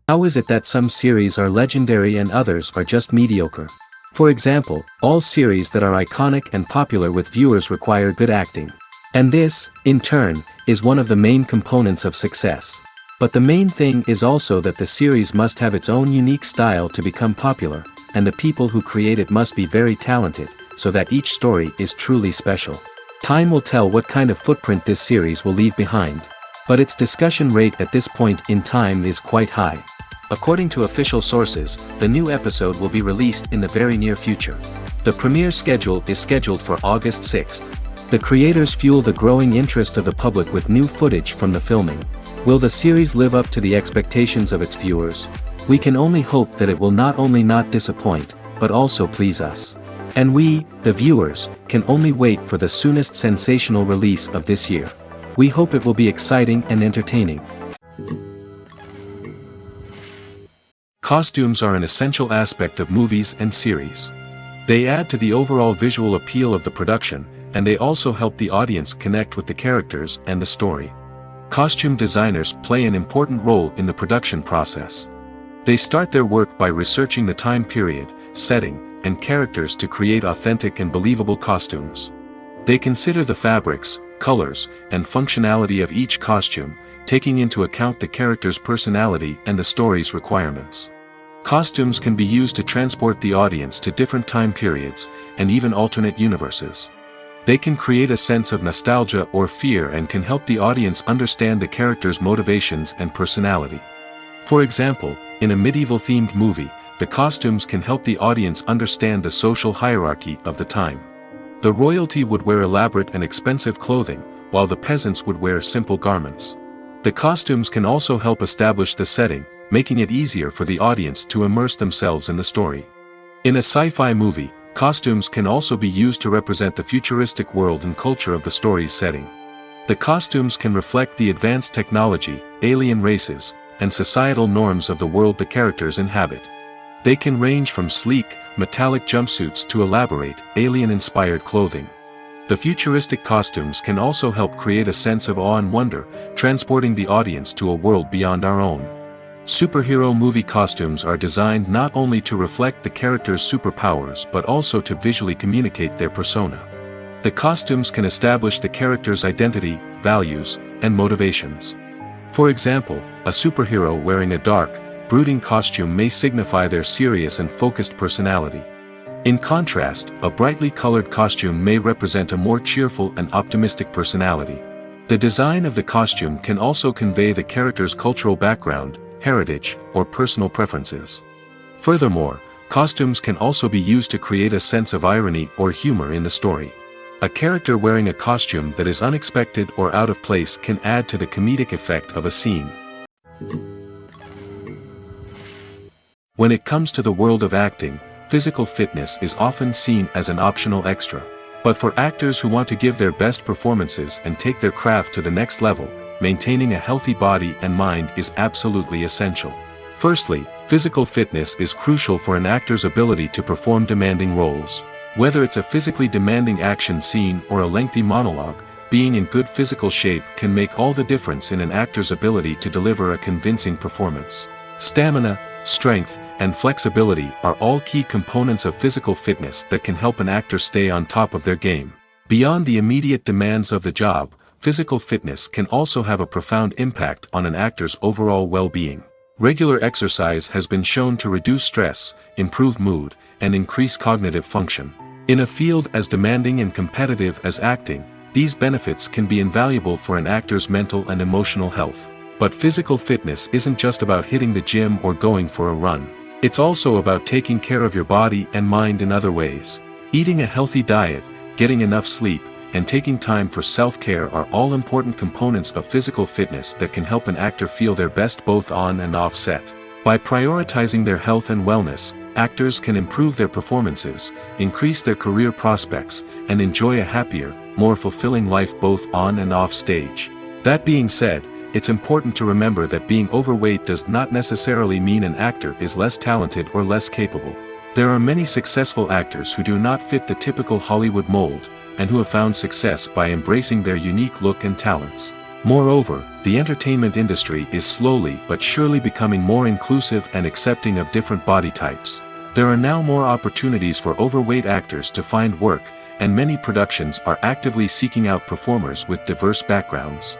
How is it that some series are legendary and others are just mediocre? For example, all series that are iconic and popular with viewers require good acting. And this, in turn, is one of the main components of success. But the main thing is also that the series must have its own unique style to become popular, and the people who create it must be very talented, so that each story is truly special. Time will tell what kind of footprint this series will leave behind. But its discussion rate at this point in time is quite high. According to official sources, the new episode will be released in the very near future. The premiere schedule is scheduled for August 6th. The creators fuel the growing interest of the public with new footage from the filming. Will the series live up to the expectations of its viewers? We can only hope that it will not only not disappoint, but also please us. And we, the viewers, can only wait for the soonest sensational release of this year. We hope it will be exciting and entertaining. Costumes are an essential aspect of movies and series. They add to the overall visual appeal of the production, and they also help the audience connect with the characters and the story. Costume designers play an important role in the production process. They start their work by researching the time period, setting, and characters to create authentic and believable costumes. They consider the fabrics, colors, and functionality of each costume, taking into account the character's personality and the story's requirements. Costumes can be used to transport the audience to different time periods, and even alternate universes. They can create a sense of nostalgia or fear and can help the audience understand the character's motivations and personality. For example, in a medieval-themed movie, the costumes can help the audience understand the social hierarchy of the time. The royalty would wear elaborate and expensive clothing, while the peasants would wear simple garments. The costumes can also help establish the setting, making it easier for the audience to immerse themselves in the story. In a sci-fi movie, costumes can also be used to represent the futuristic world and culture of the story's setting. The costumes can reflect the advanced technology, alien races, and societal norms of the world the characters inhabit. They can range from sleek, metallic jumpsuits to elaborate, alien-inspired clothing. The futuristic costumes can also help create a sense of awe and wonder, transporting the audience to a world beyond our own. Superhero movie costumes are designed not only to reflect the character's superpowers but also to visually communicate their persona. The costumes can establish the character's identity, values, and motivations. For example, a superhero wearing a dark, brooding costume may signify their serious and focused personality. In contrast, a brightly colored costume may represent a more cheerful and optimistic personality. The design of the costume can also convey the character's cultural background, heritage, or personal preferences. Furthermore, costumes can also be used to create a sense of irony or humor in the story. A character wearing a costume that is unexpected or out of place can add to the comedic effect of a scene. When it comes to the world of acting, physical fitness is often seen as an optional extra. But for actors who want to give their best performances and take their craft to the next level, maintaining a healthy body and mind is absolutely essential. Firstly, physical fitness is crucial for an actor's ability to perform demanding roles. Whether it's a physically demanding action scene or a lengthy monologue, being in good physical shape can make all the difference in an actor's ability to deliver a convincing performance. Stamina, strength, and flexibility are all key components of physical fitness that can help an actor stay on top of their game. Beyond the immediate demands of the job, physical fitness can also have a profound impact on an actor's overall well-being. Regular exercise has been shown to reduce stress, improve mood, and increase cognitive function. In a field as demanding and competitive as acting, these benefits can be invaluable for an actor's mental and emotional health. But physical fitness isn't just about hitting the gym or going for a run. It's also about taking care of your body and mind in other ways. Eating a healthy diet, getting enough sleep, and taking time for self-care are all important components of physical fitness that can help an actor feel their best both on and off set. By prioritizing their health and wellness, actors can improve their performances, increase their career prospects, and enjoy a happier, more fulfilling life both on and off stage. That being said, it's important to remember that being overweight does not necessarily mean an actor is less talented or less capable. There are many successful actors who do not fit the typical Hollywood mold, and who have found success by embracing their unique look and talents. Moreover, the entertainment industry is slowly but surely becoming more inclusive and accepting of different body types. There are now more opportunities for overweight actors to find work, and many productions are actively seeking out performers with diverse backgrounds.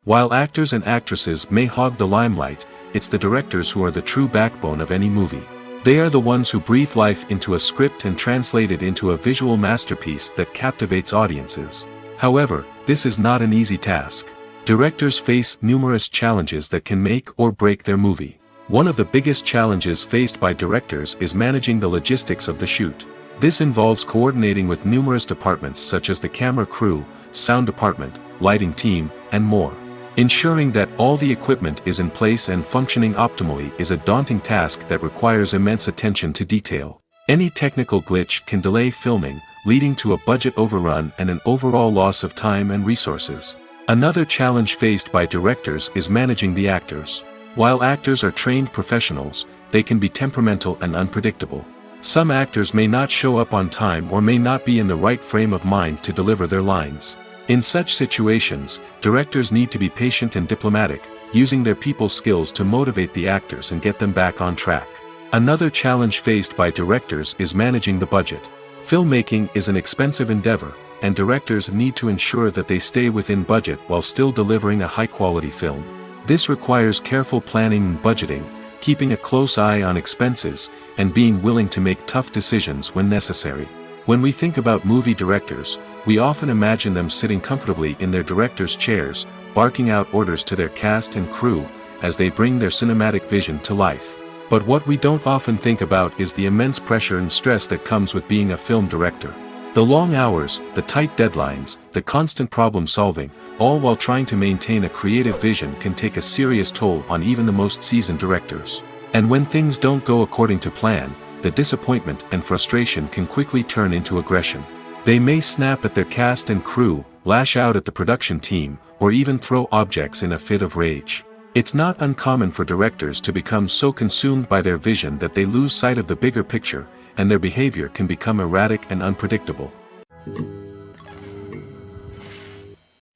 While actors and actresses may hog the limelight, it's the directors who are the true backbone of any movie. They are the ones who breathe life into a script and translate it into a visual masterpiece that captivates audiences. However, this is not an easy task. Directors face numerous challenges that can make or break their movie. One of the biggest challenges faced by directors is managing the logistics of the shoot. This involves coordinating with numerous departments such as the camera crew, sound department, lighting team, and more. Ensuring that all the equipment is in place and functioning optimally is a daunting task that requires immense attention to detail. Any technical glitch can delay filming, leading to a budget overrun and an overall loss of time and resources. Another challenge faced by directors is managing the actors. While actors are trained professionals, they can be temperamental and unpredictable. Some actors may not show up on time or may not be in the right frame of mind to deliver their lines. In such situations, directors need to be patient and diplomatic, using their people skills to motivate the actors and get them back on track. Another challenge faced by directors is managing the budget. Filmmaking is an expensive endeavor, and directors need to ensure that they stay within budget while still delivering a high-quality film. This requires careful planning and budgeting, keeping a close eye on expenses, and being willing to make tough decisions when necessary. When we think about movie directors, we often imagine them sitting comfortably in their director's chairs, barking out orders to their cast and crew, as they bring their cinematic vision to life. But what we don't often think about is the immense pressure and stress that comes with being a film director. The long hours, the tight deadlines, the constant problem solving, all while trying to maintain a creative vision can take a serious toll on even the most seasoned directors. And when things don't go according to plan, the disappointment and frustration can quickly turn into aggression. They may snap at their cast and crew, lash out at the production team, or even throw objects in a fit of rage. It's not uncommon for directors to become so consumed by their vision that they lose sight of the bigger picture, and their behavior can become erratic and unpredictable.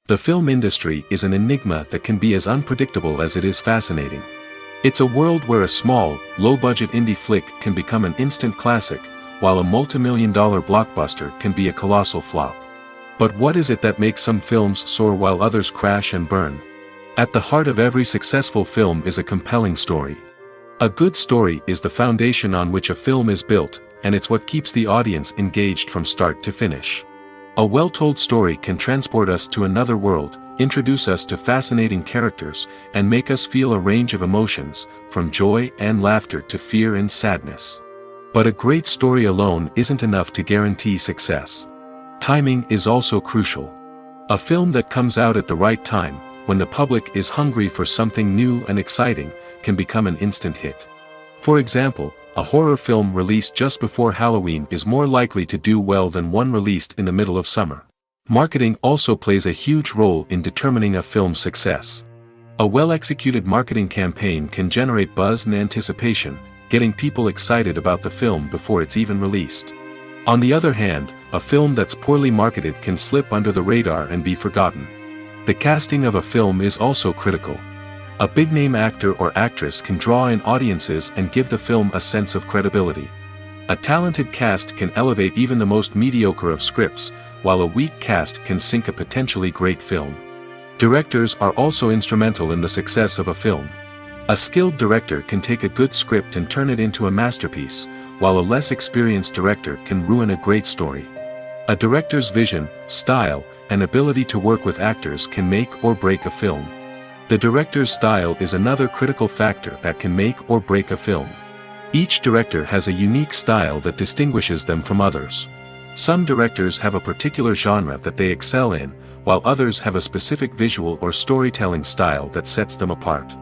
The film industry is an enigma that can be as unpredictable as it is fascinating. It's a world where a small, low-budget indie flick can become an instant classic, while a multi-million-dollar blockbuster can be a colossal flop. But what is it that makes some films soar while others crash and burn? At the heart of every successful film is a compelling story. A good story is the foundation on which a film is built, and it's what keeps the audience engaged from start to finish. A well-told story can transport us to another world, introduce us to fascinating characters, and make us feel a range of emotions, from joy and laughter to fear and sadness. But a great story alone isn't enough to guarantee success. Timing is also crucial. A film that comes out at the right time, when the public is hungry for something new and exciting, can become an instant hit. For example, a horror film released just before Halloween is more likely to do well than one released in the middle of summer. Marketing also plays a huge role in determining a film's success. A well-executed marketing campaign can generate buzz and anticipation, getting people excited about the film before it's even released. On the other hand, a film that's poorly marketed can slip under the radar and be forgotten. The casting of a film is also critical. A big-name actor or actress can draw in audiences and give the film a sense of credibility. A talented cast can elevate even the most mediocre of scripts, while a weak cast can sink a potentially great film. Directors are also instrumental in the success of a film. A skilled director can take a good script and turn it into a masterpiece, while a less experienced director can ruin a great story. A director's vision, style, and ability to work with actors can make or break a film. The director's style is another critical factor that can make or break a film. Each director has a unique style that distinguishes them from others. Some directors have a particular genre that they excel in, while others have a specific visual or storytelling style that sets them apart.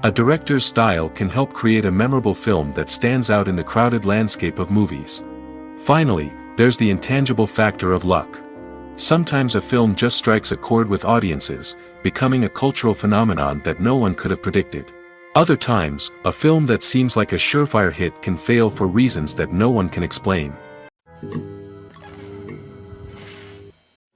A director's style can help create a memorable film that stands out in the crowded landscape of movies. Finally, there's the intangible factor of luck. Sometimes a film just strikes a chord with audiences, becoming a cultural phenomenon that no one could have predicted. Other times, a film that seems like a surefire hit can fail for reasons that no one can explain.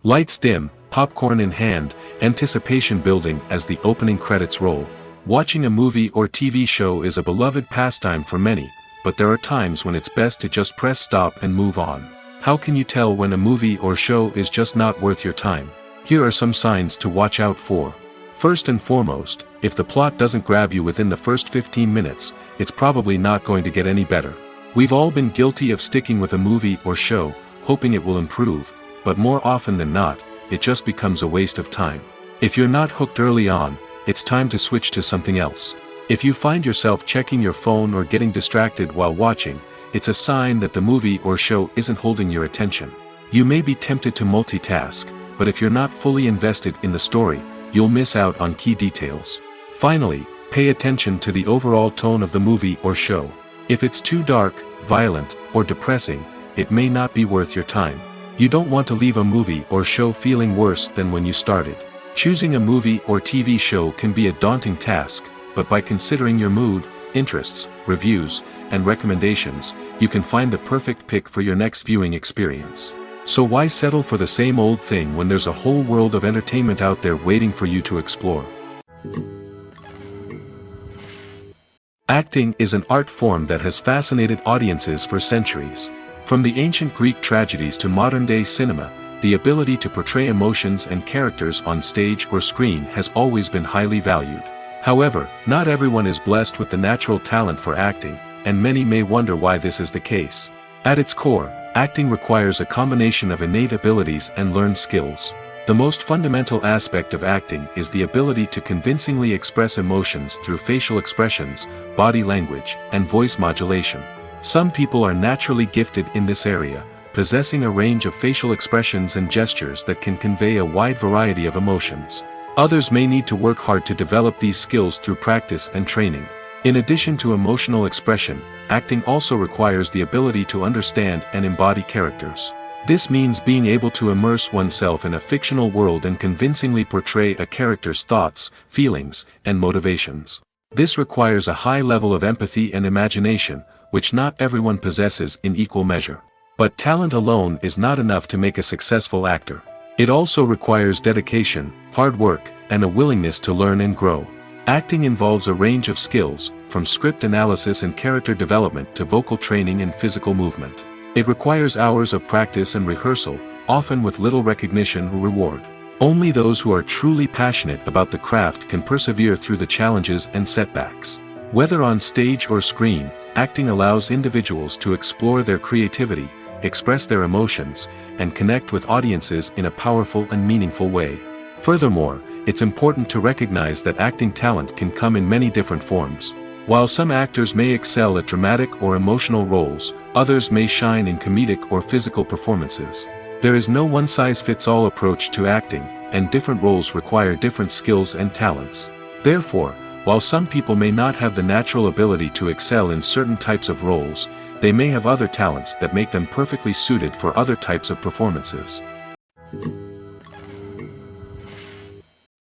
Lights dim, popcorn in hand, anticipation building as the opening credits roll. Watching a movie or TV show is a beloved pastime for many, but there are times when it's best to just press stop and move on. How can you tell when a movie or show is just not worth your time? Here are some signs to watch out for. First and foremost, if the plot doesn't grab you within the first 15 minutes, it's probably not going to get any better. We've all been guilty of sticking with a movie or show, hoping it will improve, but more often than not, it just becomes a waste of time. If you're not hooked early on, it's time to switch to something else. If you find yourself checking your phone or getting distracted while watching, it's a sign that the movie or show isn't holding your attention. You may be tempted to multitask, but if you're not fully invested in the story, you'll miss out on key details. Finally, pay attention to the overall tone of the movie or show. If it's too dark, violent, or depressing, it may not be worth your time. You don't want to leave a movie or show feeling worse than when you started. Choosing a movie or TV show can be a daunting task, but by considering your mood, interests, reviews, and recommendations, you can find the perfect pick for your next viewing experience. So why settle for the same old thing when there's a whole world of entertainment out there waiting for you to explore? Acting is an art form that has fascinated audiences for centuries. From the ancient Greek tragedies to modern-day cinema, the ability to portray emotions and characters on stage or screen has always been highly valued. However, not everyone is blessed with the natural talent for acting, and many may wonder why this is the case. At its core, acting requires a combination of innate abilities and learned skills. The most fundamental aspect of acting is the ability to convincingly express emotions through facial expressions, body language, and voice modulation. Some people are naturally gifted in this area, possessing a range of facial expressions and gestures that can convey a wide variety of emotions. Others may need to work hard to develop these skills through practice and training. In addition to emotional expression, acting also requires the ability to understand and embody characters. This means being able to immerse oneself in a fictional world and convincingly portray a character's thoughts, feelings, and motivations. This requires a high level of empathy and imagination, which not everyone possesses in equal measure. But talent alone is not enough to make a successful actor. It also requires dedication, hard work, and a willingness to learn and grow. Acting involves a range of skills, from script analysis and character development to vocal training and physical movement. It requires hours of practice and rehearsal, often with little recognition or reward. Only those who are truly passionate about the craft can persevere through the challenges and setbacks. Whether on stage or screen, acting allows individuals to explore their creativity, express their emotions, and connect with audiences in a powerful and meaningful way. Furthermore, it's important to recognize that acting talent can come in many different forms. While some actors may excel at dramatic or emotional roles, others may shine in comedic or physical performances. There is no one-size-fits-all approach to acting, and different roles require different skills and talents. Therefore, while some people may not have the natural ability to excel in certain types of roles, they may have other talents that make them perfectly suited for other types of performances.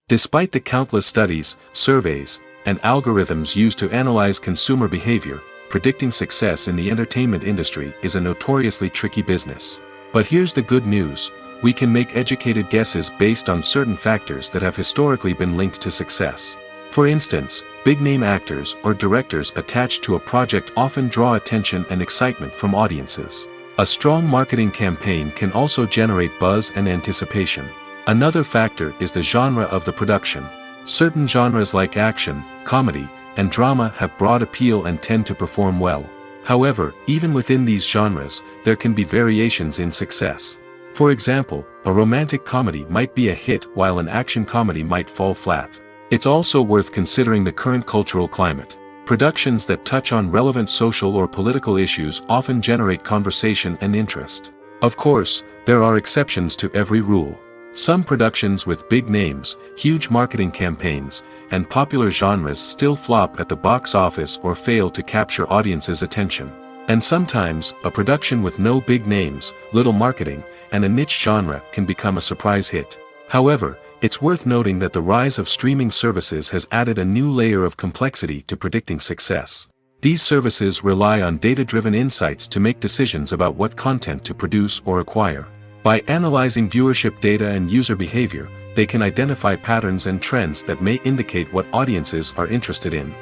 Despite the countless studies, surveys, and algorithms used to analyze consumer behavior, predicting success in the entertainment industry is a notoriously tricky business. But here's the good news: we can make educated guesses based on certain factors that have historically been linked to success. For instance, big-name actors or directors attached to a project often draw attention and excitement from audiences. A strong marketing campaign can also generate buzz and anticipation. Another factor is the genre of the production. Certain genres like action, comedy, and drama have broad appeal and tend to perform well. However, even within these genres, there can be variations in success. For example, a romantic comedy might be a hit while an action comedy might fall flat. It's also worth considering the current cultural climate. Productions that touch on relevant social or political issues often generate conversation and interest. Of course, there are exceptions to every rule. Some productions with big names, huge marketing campaigns, and popular genres still flop at the box office or fail to capture audiences' attention. And sometimes, a production with no big names, little marketing, and a niche genre can become a surprise hit. However, it's worth noting that the rise of streaming services has added a new layer of complexity to predicting success. These services rely on data-driven insights to make decisions about what content to produce or acquire. By analyzing viewership data and user behavior, they can identify patterns and trends that may indicate what audiences are interested in.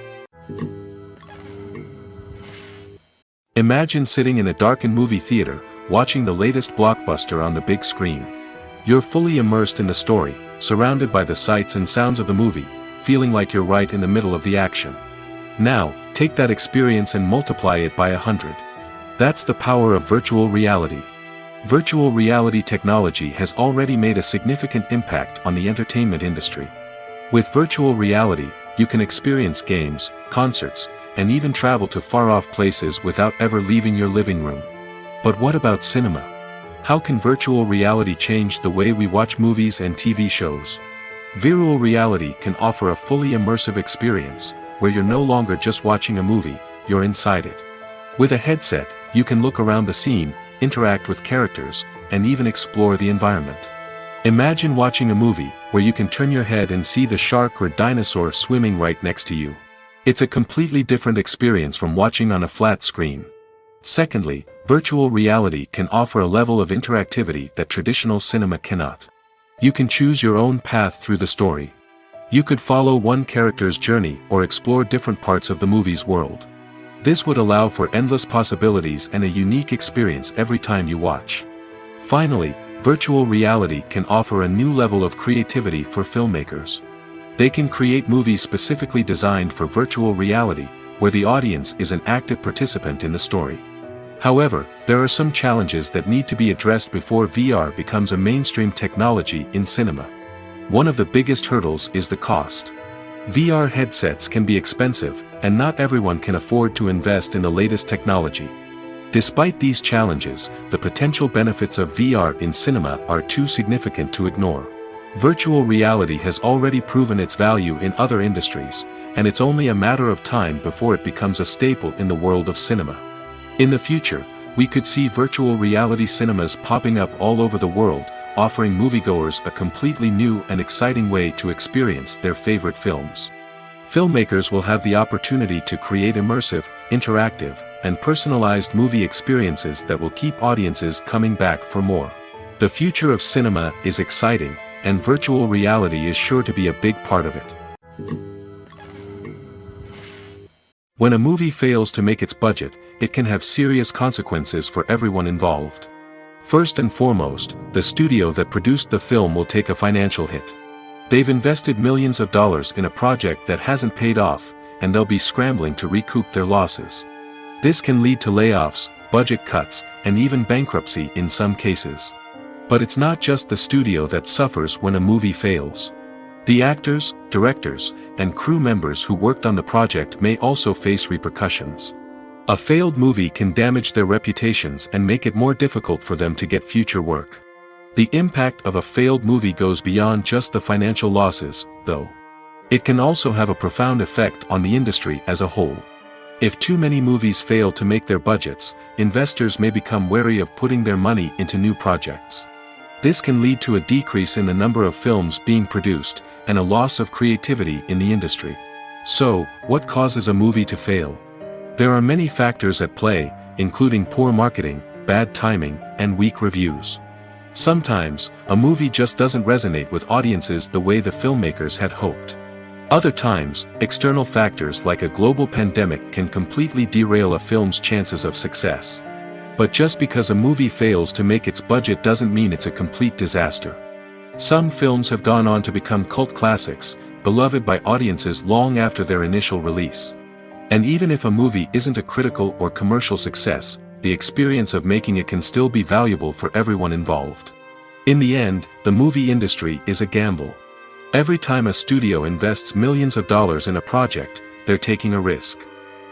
Imagine sitting in a darkened movie theater, watching the latest blockbuster on the big screen. You're fully immersed in the story, surrounded by the sights and sounds of the movie, feeling like you're right in the middle of the action. Now, take that experience and multiply it by 100. That's the power of virtual reality. Virtual reality technology has already made a significant impact on the entertainment industry. With virtual reality, you can experience games, concerts, and even travel to far-off places without ever leaving your living room. But what about cinema? How can virtual reality change the way we watch movies and TV shows? Virtual reality can offer a fully immersive experience, where you're no longer just watching a movie, you're inside it. With a headset, you can look around the scene, interact with characters, and even explore the environment. Imagine watching a movie where you can turn your head and see the shark or dinosaur swimming right next to you. It's a completely different experience from watching on a flat screen. Secondly, virtual reality can offer a level of interactivity that traditional cinema cannot. You can choose your own path through the story. You could follow one character's journey or explore different parts of the movie's world. This would allow for endless possibilities and a unique experience every time you watch. Finally, virtual reality can offer a new level of creativity for filmmakers. They can create movies specifically designed for virtual reality, where the audience is an active participant in the story. However, there are some challenges that need to be addressed before VR becomes a mainstream technology in cinema. One of the biggest hurdles is the cost. VR headsets can be expensive, and not everyone can afford to invest in the latest technology. Despite these challenges, the potential benefits of VR in cinema are too significant to ignore. Virtual reality has already proven its value in other industries, and it's only a matter of time before it becomes a staple in the world of cinema. In the future, we could see virtual reality cinemas popping up all over the world, offering moviegoers a completely new and exciting way to experience their favorite films. Filmmakers will have the opportunity to create immersive, interactive, and personalized movie experiences that will keep audiences coming back for more. The future of cinema is exciting, and virtual reality is sure to be a big part of it. When a movie fails to make its budget, it can have serious consequences for everyone involved. First and foremost, the studio that produced the film will take a financial hit. They've invested millions of dollars in a project that hasn't paid off, and they'll be scrambling to recoup their losses. This can lead to layoffs, budget cuts, and even bankruptcy in some cases. But it's not just the studio that suffers when a movie fails. The actors, directors, and crew members who worked on the project may also face repercussions. A failed movie can damage their reputations and make it more difficult for them to get future work. The impact of a failed movie goes beyond just the financial losses, though. It can also have a profound effect on the industry as a whole. If too many movies fail to make their budgets, investors may become wary of putting their money into new projects. This can lead to a decrease in the number of films being produced, and a loss of creativity in the industry. So, what causes a movie to fail? There are many factors at play, including poor marketing, bad timing, and weak reviews. Sometimes, a movie just doesn't resonate with audiences the way the filmmakers had hoped. Other times, external factors like a global pandemic can completely derail a film's chances of success. But just because a movie fails to make its budget doesn't mean it's a complete disaster. Some films have gone on to become cult classics, beloved by audiences long after their initial release. And even if a movie isn't a critical or commercial success, the experience of making it can still be valuable for everyone involved. In the end, the movie industry is a gamble. Every time a studio invests millions of dollars in a project, they're taking a risk.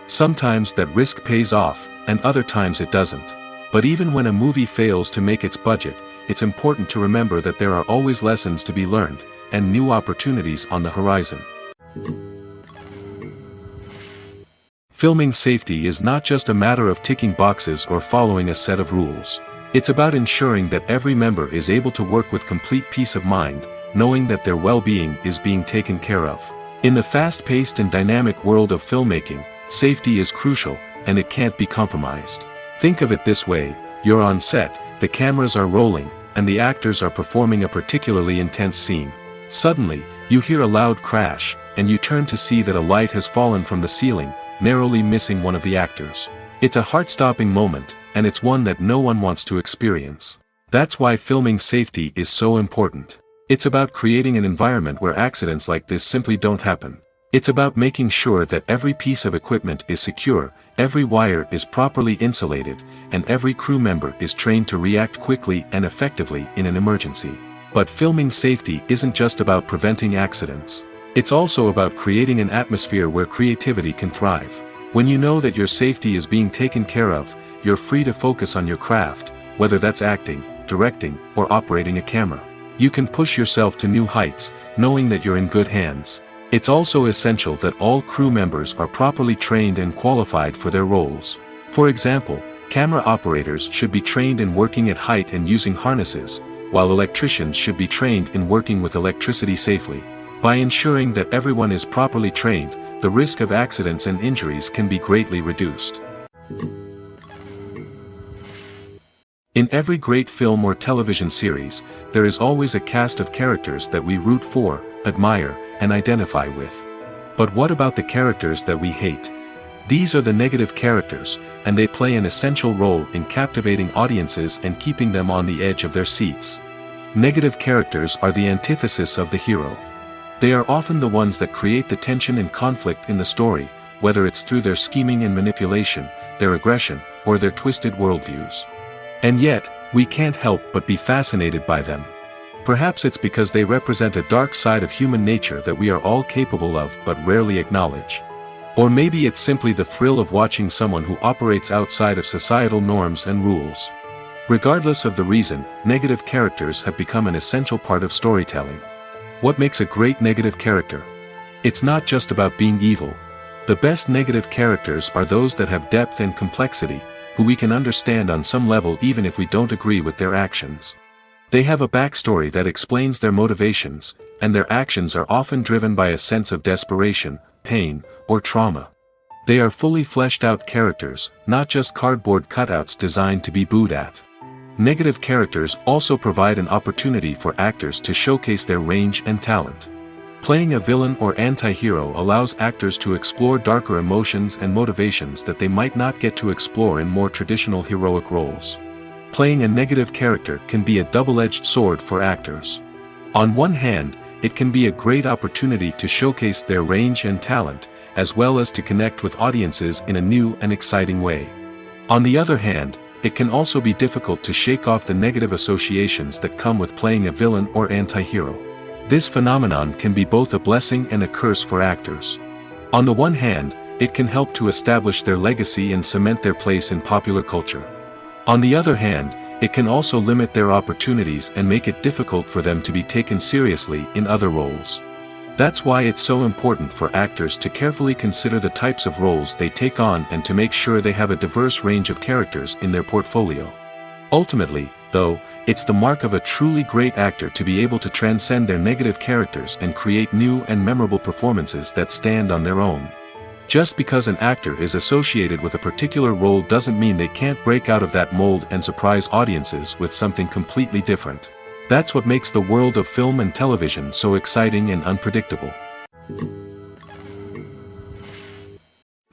Sometimes that risk pays off, and other times it doesn't. But even when a movie fails to make its budget, it's important to remember that there are always lessons to be learned, and new opportunities on the horizon. Filming safety is not just a matter of ticking boxes or following a set of rules. It's about ensuring that every member is able to work with complete peace of mind, knowing that their well-being is being taken care of. In the fast-paced and dynamic world of filmmaking, safety is crucial, and it can't be compromised. Think of it this way: you're on set, the cameras are rolling, and the actors are performing a particularly intense scene. Suddenly, you hear a loud crash, and you turn to see that a light has fallen from the ceiling, narrowly missing one of the actors. It's a heart-stopping moment, and it's one that no one wants to experience. That's why filming safety is so important. It's about creating an environment where accidents like this simply don't happen. It's about making sure that every piece of equipment is secure, every wire is properly insulated, and every crew member is trained to react quickly and effectively in an emergency. But filming safety isn't just about preventing accidents. It's also about creating an atmosphere where creativity can thrive. When you know that your safety is being taken care of, you're free to focus on your craft, whether that's acting, directing, or operating a camera. You can push yourself to new heights, knowing that you're in good hands. It's also essential that all crew members are properly trained and qualified for their roles. For example, camera operators should be trained in working at height and using harnesses, while electricians should be trained in working with electricity safely. By ensuring that everyone is properly trained, the risk of accidents and injuries can be greatly reduced. In every great film or television series, there is always a cast of characters that we root for, admire, and identify with. But what about the characters that we hate? These are the negative characters, and they play an essential role in captivating audiences and keeping them on the edge of their seats. Negative characters are the antithesis of the hero. They are often the ones that create the tension and conflict in the story, whether it's through their scheming and manipulation, their aggression, or their twisted worldviews. And yet, we can't help but be fascinated by them. Perhaps it's because they represent a dark side of human nature that we are all capable of but rarely acknowledge. Or maybe it's simply the thrill of watching someone who operates outside of societal norms and rules. Regardless of the reason, negative characters have become an essential part of storytelling. What makes a great negative character? It's not just about being evil. The best negative characters are those that have depth and complexity, who we can understand on some level even if we don't agree with their actions. They have a backstory that explains their motivations, and their actions are often driven by a sense of desperation, pain, or trauma. They are fully fleshed out characters, not just cardboard cutouts designed to be booed at. Negative characters also provide an opportunity for actors to showcase their range and talent. Playing a villain or anti-hero allows actors to explore darker emotions and motivations that they might not get to explore in more traditional heroic roles. Playing a negative character can be a double-edged sword for actors. On one hand, it can be a great opportunity to showcase their range and talent, as well as to connect with audiences in a new and exciting way. On the other hand, it can also be difficult to shake off the negative associations that come with playing a villain or anti-hero. This phenomenon can be both a blessing and a curse for actors. On the one hand, it can help to establish their legacy and cement their place in popular culture. On the other hand, it can also limit their opportunities and make it difficult for them to be taken seriously in other roles. That's why it's so important for actors to carefully consider the types of roles they take on and to make sure they have a diverse range of characters in their portfolio. Ultimately, though, it's the mark of a truly great actor to be able to transcend their negative characters and create new and memorable performances that stand on their own. Just because an actor is associated with a particular role doesn't mean they can't break out of that mold and surprise audiences with something completely different. That's what makes the world of film and television so exciting and unpredictable.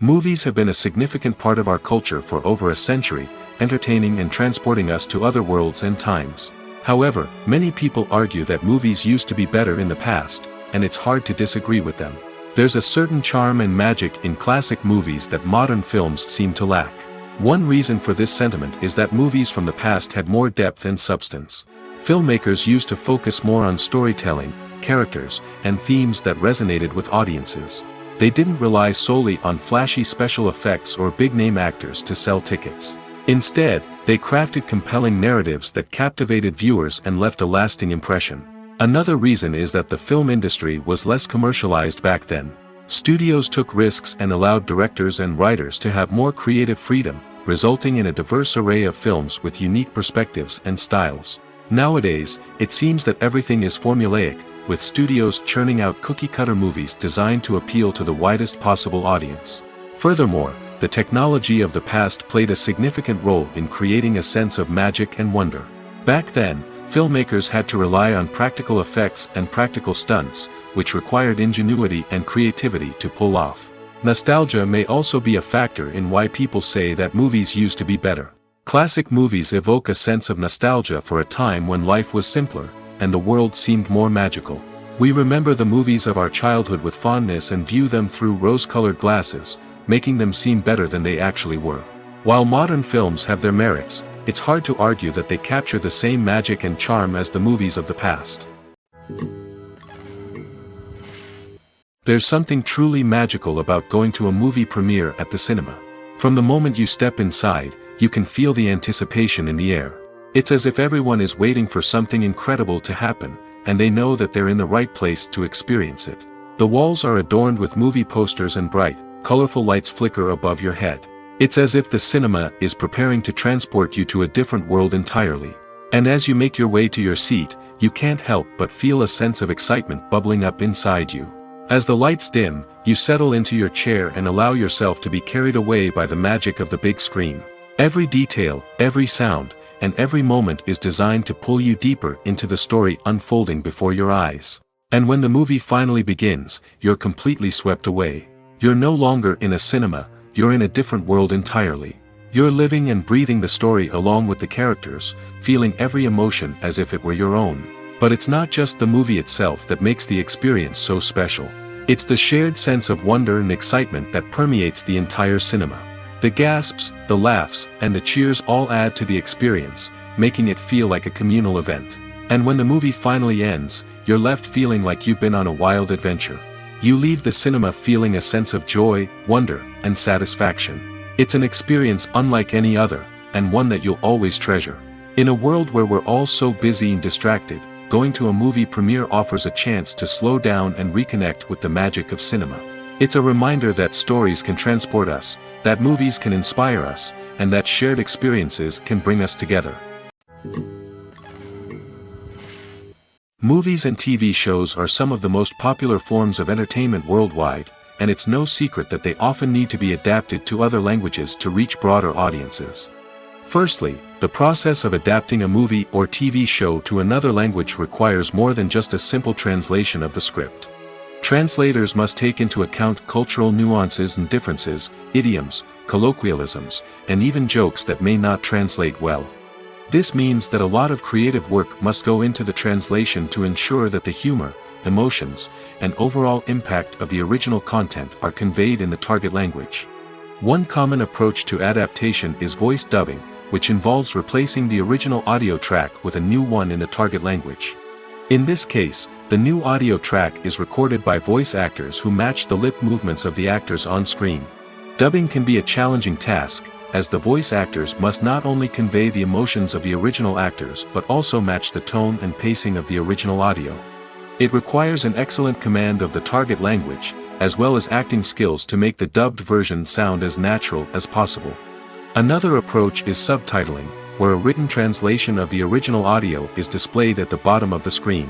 Movies have been a significant part of our culture for over a century, entertaining and transporting us to other worlds and times. However, many people argue that movies used to be better in the past, and it's hard to disagree with them. There's a certain charm and magic in classic movies that modern films seem to lack. One reason for this sentiment is that movies from the past had more depth and substance. Filmmakers used to focus more on storytelling, characters, and themes that resonated with audiences. They didn't rely solely on flashy special effects or big-name actors to sell tickets. Instead, they crafted compelling narratives that captivated viewers and left a lasting impression. Another reason is that the film industry was less commercialized back then. Studios took risks and allowed directors and writers to have more creative freedom, resulting in a diverse array of films with unique perspectives and styles. Nowadays, it seems that everything is formulaic, with studios churning out cookie-cutter movies designed to appeal to the widest possible audience. Furthermore, the technology of the past played a significant role in creating a sense of magic and wonder. Back then, filmmakers had to rely on practical effects and practical stunts, which required ingenuity and creativity to pull off. Nostalgia may also be a factor in why people say that movies used to be better. Classic movies evoke a sense of nostalgia for a time when life was simpler, and the world seemed more magical. We remember the movies of our childhood with fondness and view them through rose-colored glasses, making them seem better than they actually were. While modern films have their merits, it's hard to argue that they capture the same magic and charm as the movies of the past. There's something truly magical about going to a movie premiere at the cinema. From the moment you step inside, you can feel the anticipation in the air. It's as if everyone is waiting for something incredible to happen, and they know that they're in the right place to experience it. The walls are adorned with movie posters and bright, colorful lights flicker above your head. It's as if the cinema is preparing to transport you to a different world entirely. And as you make your way to your seat, you can't help but feel a sense of excitement bubbling up inside you. As the lights dim, you settle into your chair and allow yourself to be carried away by the magic of the big screen. Every detail, every sound, and every moment is designed to pull you deeper into the story unfolding before your eyes. And when the movie finally begins, you're completely swept away. You're no longer in a cinema, you're in a different world entirely. You're living and breathing the story along with the characters, feeling every emotion as if it were your own. But it's not just the movie itself that makes the experience so special. It's the shared sense of wonder and excitement that permeates the entire cinema. The gasps, the laughs, and the cheers all add to the experience, making it feel like a communal event. And when the movie finally ends, you're left feeling like you've been on a wild adventure. You leave the cinema feeling a sense of joy, wonder, and satisfaction. It's an experience unlike any other, and one that you'll always treasure. In a world where we're all so busy and distracted, going to a movie premiere offers a chance to slow down and reconnect with the magic of cinema. It's a reminder that stories can transport us, that movies can inspire us, and that shared experiences can bring us together. Movies and TV shows are some of the most popular forms of entertainment worldwide, and it's no secret that they often need to be adapted to other languages to reach broader audiences. Firstly, the process of adapting a movie or TV show to another language requires more than just a simple translation of the script. Translators must take into account cultural nuances and differences, idioms, colloquialisms, and even jokes that may not translate well. This means that a lot of creative work must go into the translation to ensure that the humor, emotions, and overall impact of the original content are conveyed in the target language. One common approach to adaptation is voice dubbing, which involves replacing the original audio track with a new one in the target language. In this case, the new audio track is recorded by voice actors who match the lip movements of the actors on screen. Dubbing can be a challenging task, as the voice actors must not only convey the emotions of the original actors but also match the tone and pacing of the original audio. It requires an excellent command of the target language, as well as acting skills to make the dubbed version sound as natural as possible. Another approach is subtitling, where a written translation of the original audio is displayed at the bottom of the screen.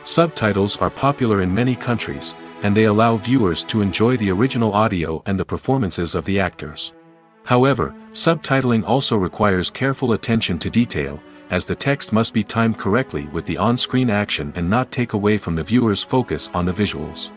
Subtitles are popular in many countries, and they allow viewers to enjoy the original audio and the performances of the actors. However, subtitling also requires careful attention to detail, as the text must be timed correctly with the on-screen action and not take away from the viewer's focus on the visuals.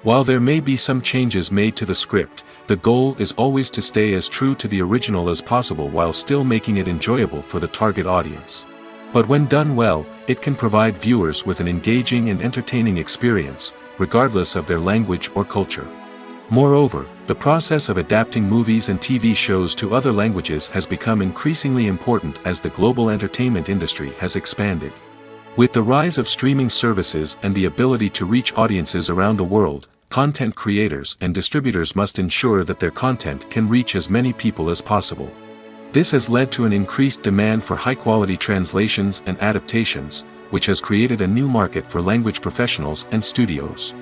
While there may be some changes made to the script, the goal is always to stay as true to the original as possible while still making it enjoyable for the target audience. But when done well, it can provide viewers with an engaging and entertaining experience, regardless of their language or culture. Moreover, the process of adapting movies and TV shows to other languages has become increasingly important as the global entertainment industry has expanded. With the rise of streaming services and the ability to reach audiences around the world, content creators and distributors must ensure that their content can reach as many people as possible. This has led to an increased demand for high-quality translations and adaptations, which has created a new market for language professionals and studios.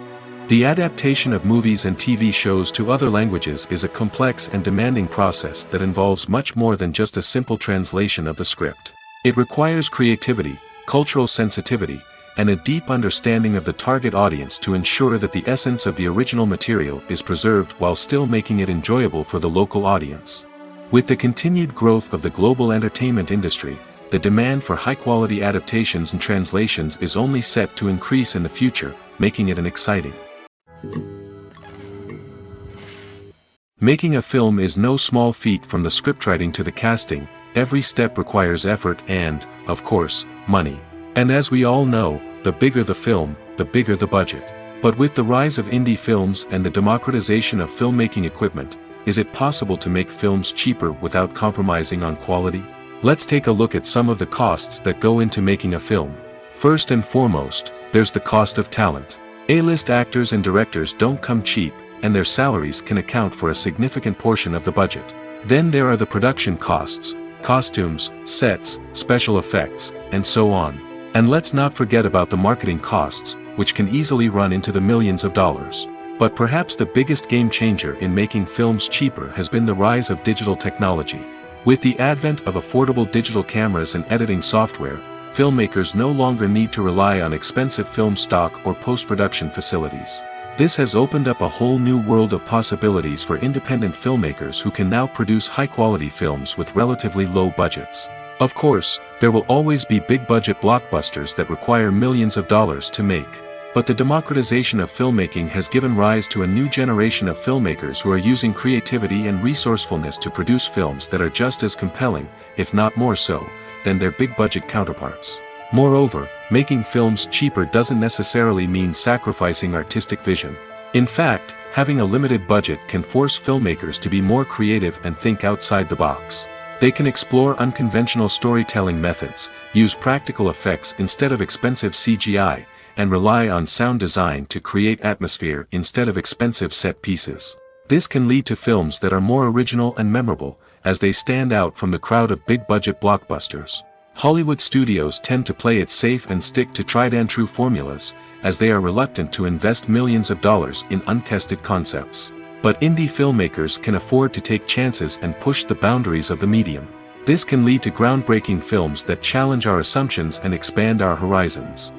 The adaptation of movies and TV shows to other languages is a complex and demanding process that involves much more than just a simple translation of the script. It requires creativity, cultural sensitivity, and a deep understanding of the target audience to ensure that the essence of the original material is preserved while still making it enjoyable for the local audience. With the continued growth of the global entertainment industry, the demand for high-quality adaptations and translations is only set to increase in the future, making it an exciting. Making a film is no small feat. From the scriptwriting to the casting, every step requires effort and, of course, money. And as we all know, the bigger the film, the bigger the budget. But with the rise of indie films and the democratization of filmmaking equipment, is it possible to make films cheaper without compromising on quality? Let's take a look at some of the costs that go into making a film. First and foremost, there's the cost of talent. A-list actors and directors don't come cheap, and their salaries can account for a significant portion of the budget. Then there are the production costs, costumes, sets, special effects, and so on. And let's not forget about the marketing costs, which can easily run into the millions of dollars. But perhaps the biggest game changer in making films cheaper has been the rise of digital technology. With the advent of affordable digital cameras and editing software, filmmakers no longer need to rely on expensive film stock or post-production facilities. This has opened up a whole new world of possibilities for independent filmmakers who can now produce high-quality films with relatively low budgets. Of course, there will always be big-budget blockbusters that require millions of dollars to make. But the democratization of filmmaking has given rise to a new generation of filmmakers who are using creativity and resourcefulness to produce films that are just as compelling, if not more so, than their big-budget counterparts. Moreover, making films cheaper doesn't necessarily mean sacrificing artistic vision. In fact, having a limited budget can force filmmakers to be more creative and think outside the box. They can explore unconventional storytelling methods, use practical effects instead of expensive CGI, and rely on sound design to create atmosphere instead of expensive set pieces. This can lead to films that are more original and memorable, as they stand out from the crowd of big-budget blockbusters. Hollywood studios tend to play it safe and stick to tried-and-true formulas, as they are reluctant to invest millions of dollars in untested concepts. But indie filmmakers can afford to take chances and push the boundaries of the medium. This can lead to groundbreaking films that challenge our assumptions and expand our horizons.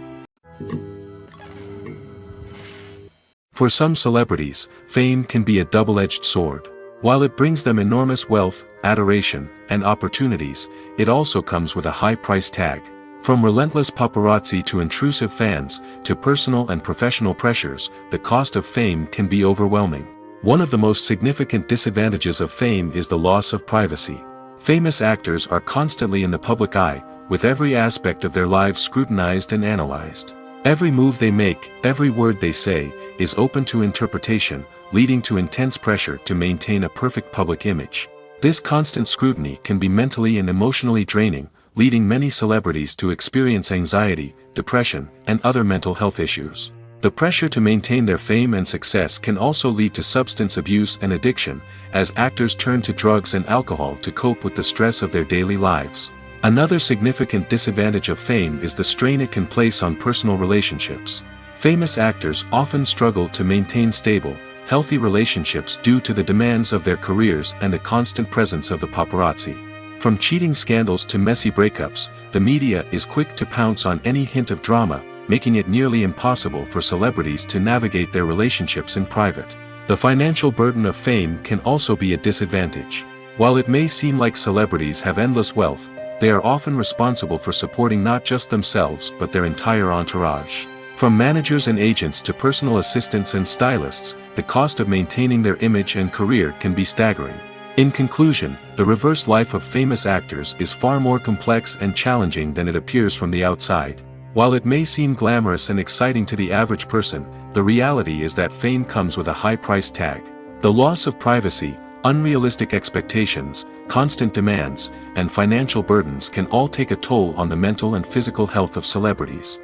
For some celebrities, fame can be a double-edged sword. While it brings them enormous wealth, adoration, and opportunities, it also comes with a high price tag. From relentless paparazzi to intrusive fans, to personal and professional pressures, the cost of fame can be overwhelming. One of the most significant disadvantages of fame is the loss of privacy. Famous actors are constantly in the public eye, with every aspect of their lives scrutinized and analyzed. Every move they make, every word they say, is open to interpretation, leading to intense pressure to maintain a perfect public image. This constant scrutiny can be mentally and emotionally draining, leading many celebrities to experience anxiety, depression, and other mental health issues. The pressure to maintain their fame and success can also lead to substance abuse and addiction, as actors turn to drugs and alcohol to cope with the stress of their daily lives. Another significant disadvantage of fame is the strain it can place on personal relationships. Famous actors often struggle to maintain stable, healthy relationships due to the demands of their careers and the constant presence of the paparazzi. From cheating scandals to messy breakups, the media is quick to pounce on any hint of drama, making it nearly impossible for celebrities to navigate their relationships in private. The financial burden of fame can also be a disadvantage. While it may seem like celebrities have endless wealth, they are often responsible for supporting not just themselves but their entire entourage. From managers and agents to personal assistants and stylists, the cost of maintaining their image and career can be staggering. In conclusion, the reverse life of famous actors is far more complex and challenging than it appears from the outside. While it may seem glamorous and exciting to the average person, the reality is that fame comes with a high price tag. The loss of privacy, unrealistic expectations, constant demands, and financial burdens can all take a toll on the mental and physical health of celebrities.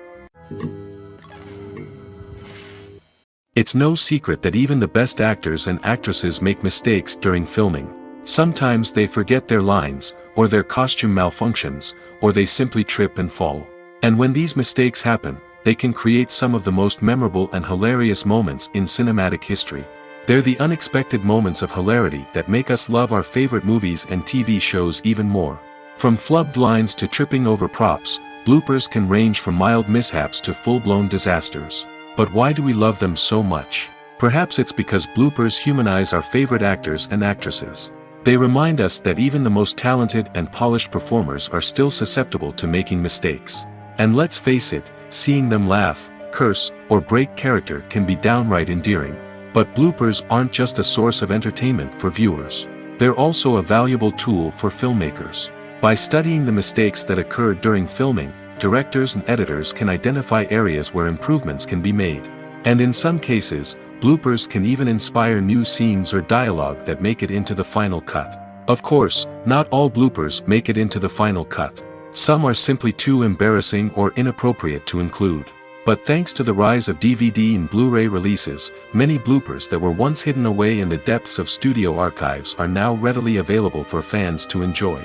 It's no secret that even the best actors and actresses make mistakes during filming. Sometimes they forget their lines, or their costume malfunctions, or they simply trip and fall. And when these mistakes happen, they can create some of the most memorable and hilarious moments in cinematic history. They're the unexpected moments of hilarity that make us love our favorite movies and TV shows even more. From flubbed lines to tripping over props, bloopers can range from mild mishaps to full-blown disasters. But why do we love them so much? Perhaps it's because bloopers humanize our favorite actors and actresses. They remind us that even the most talented and polished performers are still susceptible to making mistakes. And let's face it, seeing them laugh, curse, or break character can be downright endearing. But bloopers aren't just a source of entertainment for viewers. They're also a valuable tool for filmmakers. By studying the mistakes that occurred during filming, directors and editors can identify areas where improvements can be made. And in some cases, bloopers can even inspire new scenes or dialogue that make it into the final cut. Of course, not all bloopers make it into the final cut. Some are simply too embarrassing or inappropriate to include. But thanks to the rise of DVD and Blu-ray releases, many bloopers that were once hidden away in the depths of studio archives are now readily available for fans to enjoy.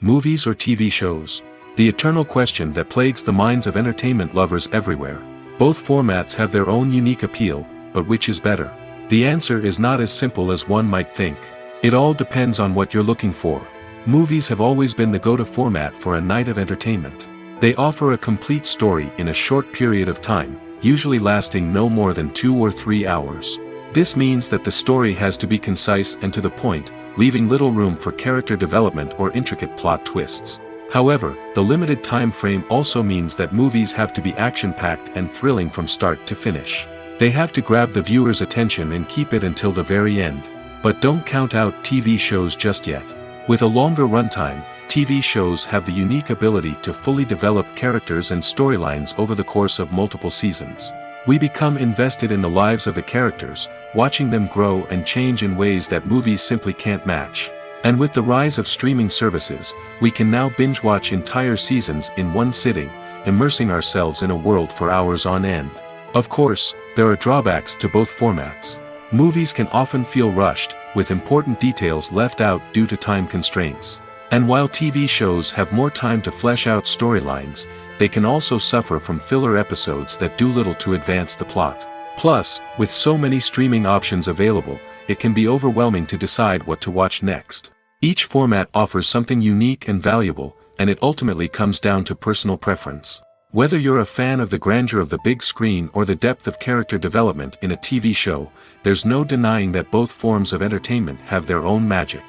Movies or TV shows? The eternal question that plagues the minds of entertainment lovers everywhere. Both formats have their own unique appeal, but which is better? The answer is not as simple as one might think. It all depends on what you're looking for. Movies have always been the go-to format for a night of entertainment. They offer a complete story in a short period of time, usually lasting no more than 2 or 3 hours. This means that the story has to be concise and to the point, leaving little room for character development or intricate plot twists. However, the limited time frame also means that movies have to be action-packed and thrilling from start to finish. They have to grab the viewer's attention and keep it until the very end. But don't count out TV shows just yet. With a longer runtime, TV shows have the unique ability to fully develop characters and storylines over the course of multiple seasons. We become invested in the lives of the characters, watching them grow and change in ways that movies simply can't match. And with the rise of streaming services, we can now binge-watch entire seasons in one sitting, immersing ourselves in a world for hours on end. Of course, there are drawbacks to both formats. Movies can often feel rushed, with important details left out due to time constraints. And while TV shows have more time to flesh out storylines, they can also suffer from filler episodes that do little to advance the plot. Plus, with so many streaming options available, it can be overwhelming to decide what to watch next. Each format offers something unique and valuable, and it ultimately comes down to personal preference. Whether you're a fan of the grandeur of the big screen or the depth of character development in a TV show, there's no denying that both forms of entertainment have their own magic.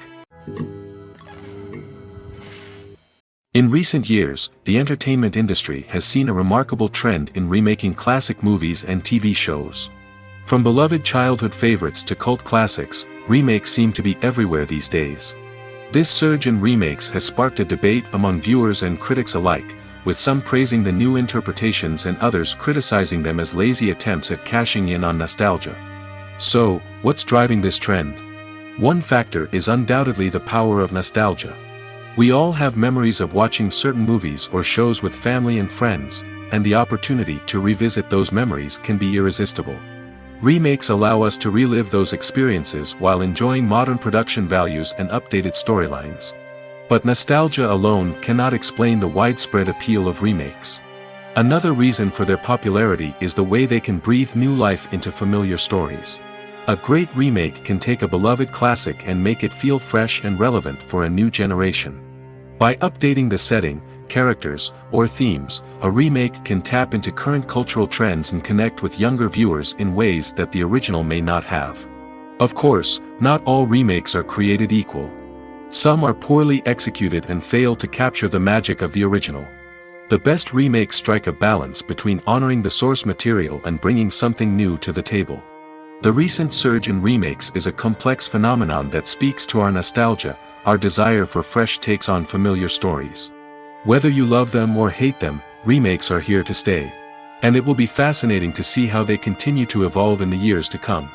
In recent years, the entertainment industry has seen a remarkable trend in remaking classic movies and TV shows. From beloved childhood favorites to cult classics, remakes seem to be everywhere these days. This surge in remakes has sparked a debate among viewers and critics alike, with some praising the new interpretations and others criticizing them as lazy attempts at cashing in on nostalgia. So, what's driving this trend? One factor is undoubtedly the power of nostalgia. We all have memories of watching certain movies or shows with family and friends, and the opportunity to revisit those memories can be irresistible. Remakes allow us to relive those experiences while enjoying modern production values and updated storylines. But nostalgia alone cannot explain the widespread appeal of remakes. Another reason for their popularity is the way they can breathe new life into familiar stories. A great remake can take a beloved classic and make it feel fresh and relevant for a new generation. By updating the setting, characters, or themes, a remake can tap into current cultural trends and connect with younger viewers in ways that the original may not have. Of course, not all remakes are created equal. Some are poorly executed and fail to capture the magic of the original. The best remakes strike a balance between honoring the source material and bringing something new to the table. The recent surge in remakes is a complex phenomenon that speaks to our nostalgia, our desire for fresh takes on familiar stories. Whether you love them or hate them, remakes are here to stay. And it will be fascinating to see how they continue to evolve in the years to come.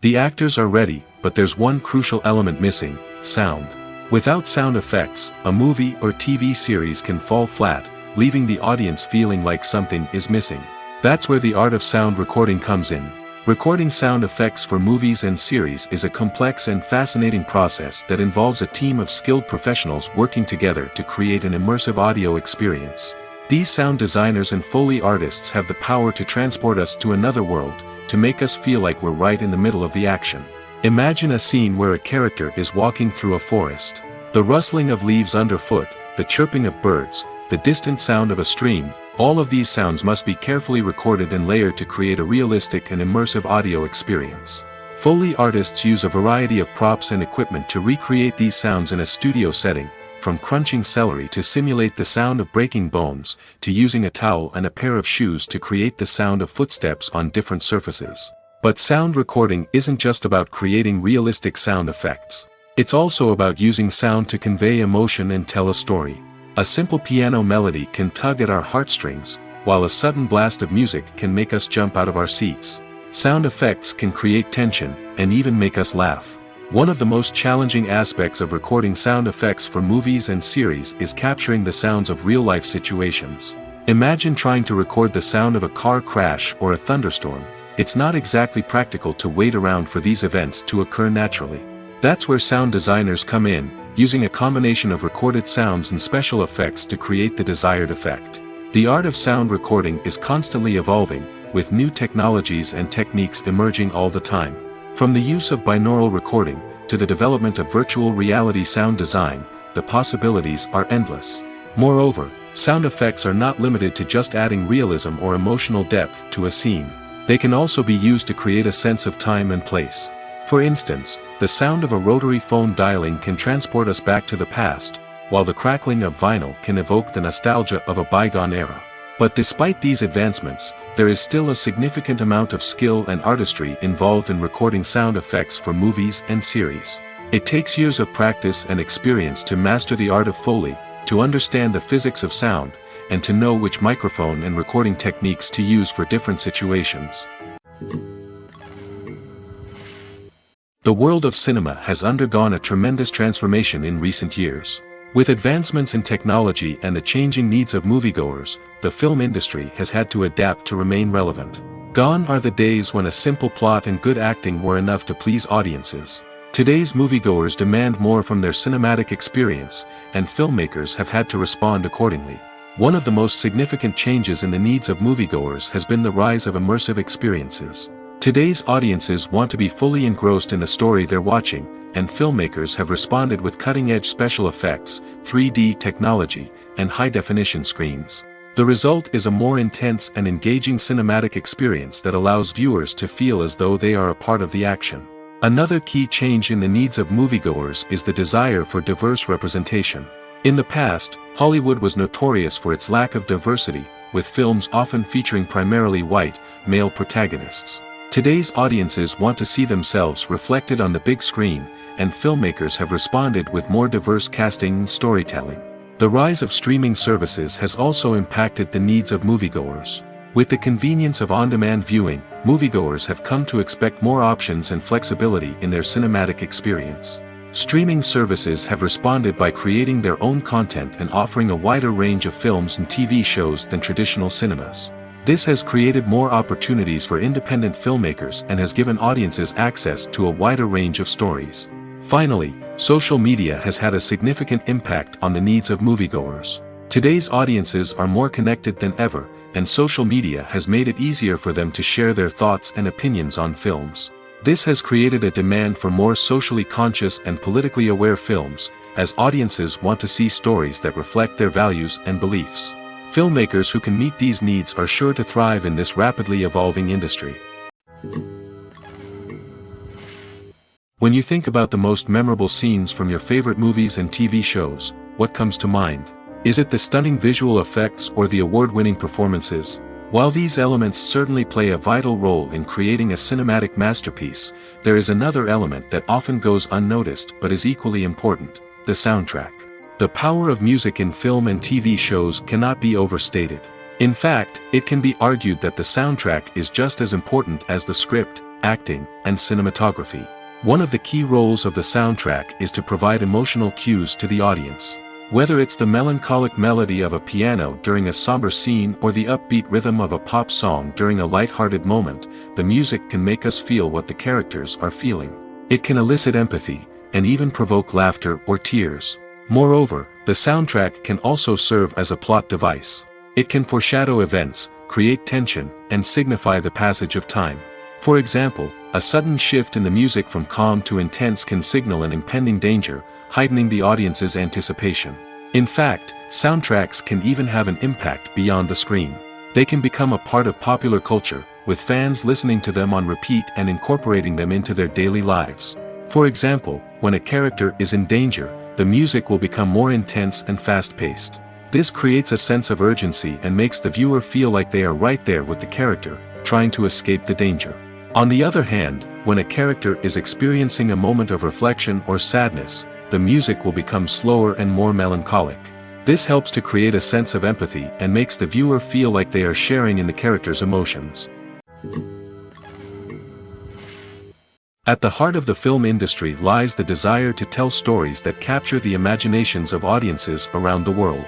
The actors are ready, but there's one crucial element missing: sound. Without sound effects, a movie or TV series can fall flat, leaving the audience feeling like something is missing. That's where the art of sound recording comes in. Recording sound effects for movies and series is a complex and fascinating process that involves a team of skilled professionals working together to create an immersive audio experience. These sound designers and Foley artists have the power to transport us to another world, to make us feel like we're right in the middle of the action. Imagine a scene where a character is walking through a forest. The rustling of leaves underfoot, the chirping of birds, the distant sound of a stream, All of these sounds must be carefully recorded and layered to create a realistic and immersive audio experience. Foley artists use a variety of props and equipment to recreate these sounds in a studio setting, from crunching celery to simulate the sound of breaking bones, to using a towel and a pair of shoes to create the sound of footsteps on different surfaces. But sound recording isn't just about creating realistic sound effects. It's also about using sound to convey emotion and tell a story. A simple piano melody can tug at our heartstrings, while a sudden blast of music can make us jump out of our seats. Sound effects can create tension, and even make us laugh. One of the most challenging aspects of recording sound effects for movies and series is capturing the sounds of real-life situations. Imagine trying to record the sound of a car crash or a thunderstorm. It's not exactly practical to wait around for these events to occur naturally. That's where sound designers come in, using a combination of recorded sounds and special effects to create the desired effect. The art of sound recording is constantly evolving, with new technologies and techniques emerging all the time. From the use of binaural recording, to the development of virtual reality sound design, the possibilities are endless. Moreover, sound effects are not limited to just adding realism or emotional depth to a scene. They can also be used to create a sense of time and place. For instance, the sound of a rotary phone dialing can transport us back to the past, while the crackling of vinyl can evoke the nostalgia of a bygone era. But despite these advancements, there is still a significant amount of skill and artistry involved in recording sound effects for movies and series. It takes years of practice and experience to master the art of Foley, to understand the physics of sound, and to know which microphone and recording techniques to use for different situations. The world of cinema has undergone a tremendous transformation in recent years. With advancements in technology and the changing needs of moviegoers, the film industry has had to adapt to remain relevant. Gone are the days when a simple plot and good acting were enough to please audiences. Today's moviegoers demand more from their cinematic experience, and filmmakers have had to respond accordingly. One of the most significant changes in the needs of moviegoers has been the rise of immersive experiences. Today's audiences want to be fully engrossed in the story they're watching, and filmmakers have responded with cutting-edge special effects, 3D technology, and high-definition screens. The result is a more intense and engaging cinematic experience that allows viewers to feel as though they are a part of the action. Another key change in the needs of moviegoers is the desire for diverse representation. In the past, Hollywood was notorious for its lack of diversity, with films often featuring primarily white, male protagonists. Today's audiences want to see themselves reflected on the big screen, and filmmakers have responded with more diverse casting and storytelling. The rise of streaming services has also impacted the needs of moviegoers. With the convenience of on-demand viewing, moviegoers have come to expect more options and flexibility in their cinematic experience. Streaming services have responded by creating their own content and offering a wider range of films and TV shows than traditional cinemas. This has created more opportunities for independent filmmakers and has given audiences access to a wider range of stories. Finally, social media has had a significant impact on the needs of moviegoers. Today's audiences are more connected than ever, and social media has made it easier for them to share their thoughts and opinions on films. This has created a demand for more socially conscious and politically aware films, as audiences want to see stories that reflect their values and beliefs. Filmmakers who can meet these needs are sure to thrive in this rapidly evolving industry. When you think about the most memorable scenes from your favorite movies and TV shows, what comes to mind? Is it the stunning visual effects or the award-winning performances? While these elements certainly play a vital role in creating a cinematic masterpiece, there is another element that often goes unnoticed but is equally important: the soundtrack. The power of music in film and TV shows cannot be overstated. In fact, it can be argued that the soundtrack is just as important as the script, acting, and cinematography. One of the key roles of the soundtrack is to provide emotional cues to the audience. Whether it's the melancholic melody of a piano during a somber scene or the upbeat rhythm of a pop song during a light-hearted moment, the music can make us feel what the characters are feeling. It can elicit empathy, and even provoke laughter or tears. Moreover, the soundtrack can also serve as a plot device. It can foreshadow events, create tension, and signify the passage of time. For example, a sudden shift in the music from calm to intense can signal an impending danger, heightening the audience's anticipation. In fact, soundtracks can even have an impact beyond the screen. They can become a part of popular culture, with fans listening to them on repeat and incorporating them into their daily lives. For example, when a character is in danger, the music will become more intense and fast-paced. This creates a sense of urgency and makes the viewer feel like they are right there with the character, trying to escape the danger. On the other hand, when a character is experiencing a moment of reflection or sadness, the music will become slower and more melancholic. This helps to create a sense of empathy and makes the viewer feel like they are sharing in the character's emotions. At the heart of the film industry lies the desire to tell stories that capture the imaginations of audiences around the world.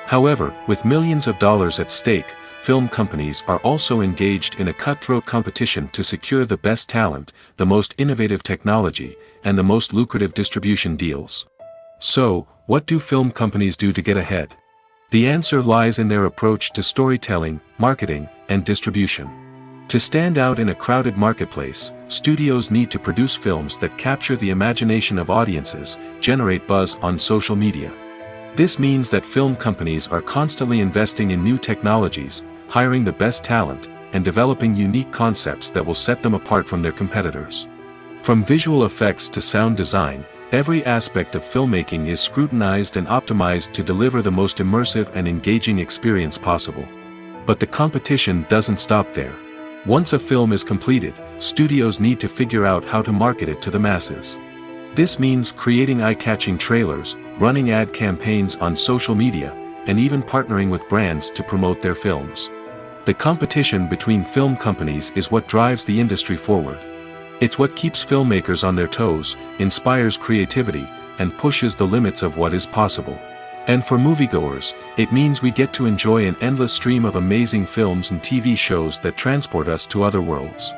However, with millions of dollars at stake, film companies are also engaged in a cutthroat competition to secure the best talent, the most innovative technology, and the most lucrative distribution deals. So, what do film companies do to get ahead? The answer lies in their approach to storytelling, marketing, and distribution. To stand out in a crowded marketplace, studios need to produce films that capture the imagination of audiences, generate buzz on social media. This means that film companies are constantly investing in new technologies, hiring the best talent, and developing unique concepts that will set them apart from their competitors. From visual effects to sound design, every aspect of filmmaking is scrutinized and optimized to deliver the most immersive and engaging experience possible. But the competition doesn't stop there. Once a film is completed, studios need to figure out how to market it to the masses. This means creating eye-catching trailers, running ad campaigns on social media, and even partnering with brands to promote their films. The competition between film companies is what drives the industry forward. It's what keeps filmmakers on their toes, inspires creativity, and pushes the limits of what is possible. And for moviegoers, it means we get to enjoy an endless stream of amazing films and TV shows that transport us to other worlds.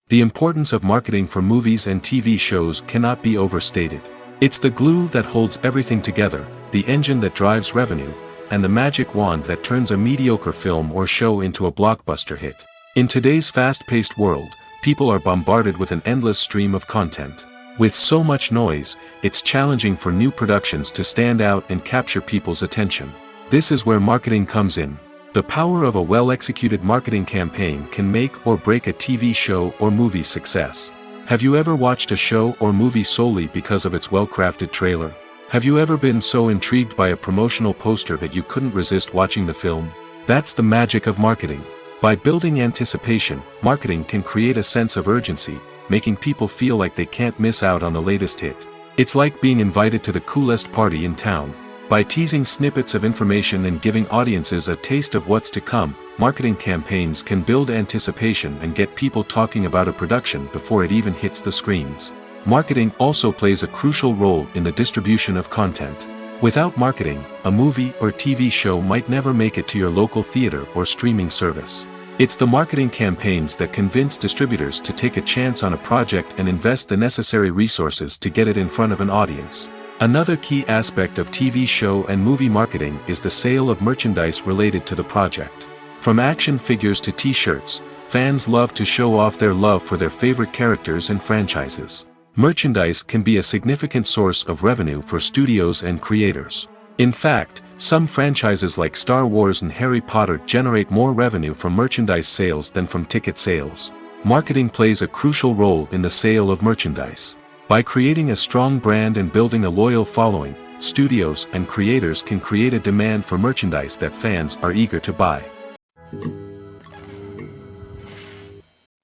The importance of marketing for movies and TV shows cannot be overstated. It's the glue that holds everything together, the engine that drives revenue, and the magic wand that turns a mediocre film or show into a blockbuster hit. In today's fast-paced world, people are bombarded with an endless stream of content. With so much noise, it's challenging for new productions to stand out and capture people's attention. This is where marketing comes in. The power of a well-executed marketing campaign can make or break a TV show or movie's success. Have you ever watched a show or movie solely because of its well-crafted trailer? Have you ever been so intrigued by a promotional poster that you couldn't resist watching the film? That's the magic of marketing. By building anticipation, marketing can create a sense of urgency, making people feel like they can't miss out on the latest hit. It's like being invited to the coolest party in town. By teasing snippets of information and giving audiences a taste of what's to come, marketing campaigns can build anticipation and get people talking about a production before it even hits the screens. Marketing also plays a crucial role in the distribution of content. Without marketing, a movie or TV show might never make it to your local theater or streaming service. It's the marketing campaigns that convince distributors to take a chance on a project and invest the necessary resources to get it in front of an audience. Another key aspect of TV show and movie marketing is the sale of merchandise related to the project. From action figures to t-shirts, fans love to show off their love for their favorite characters and franchises. Merchandise can be a significant source of revenue for studios and creators. In fact, some franchises like Star Wars and Harry Potter generate more revenue from merchandise sales than from ticket sales. Marketing plays a crucial role in the sale of merchandise. By creating a strong brand and building a loyal following, studios and creators can create a demand for merchandise that fans are eager to buy.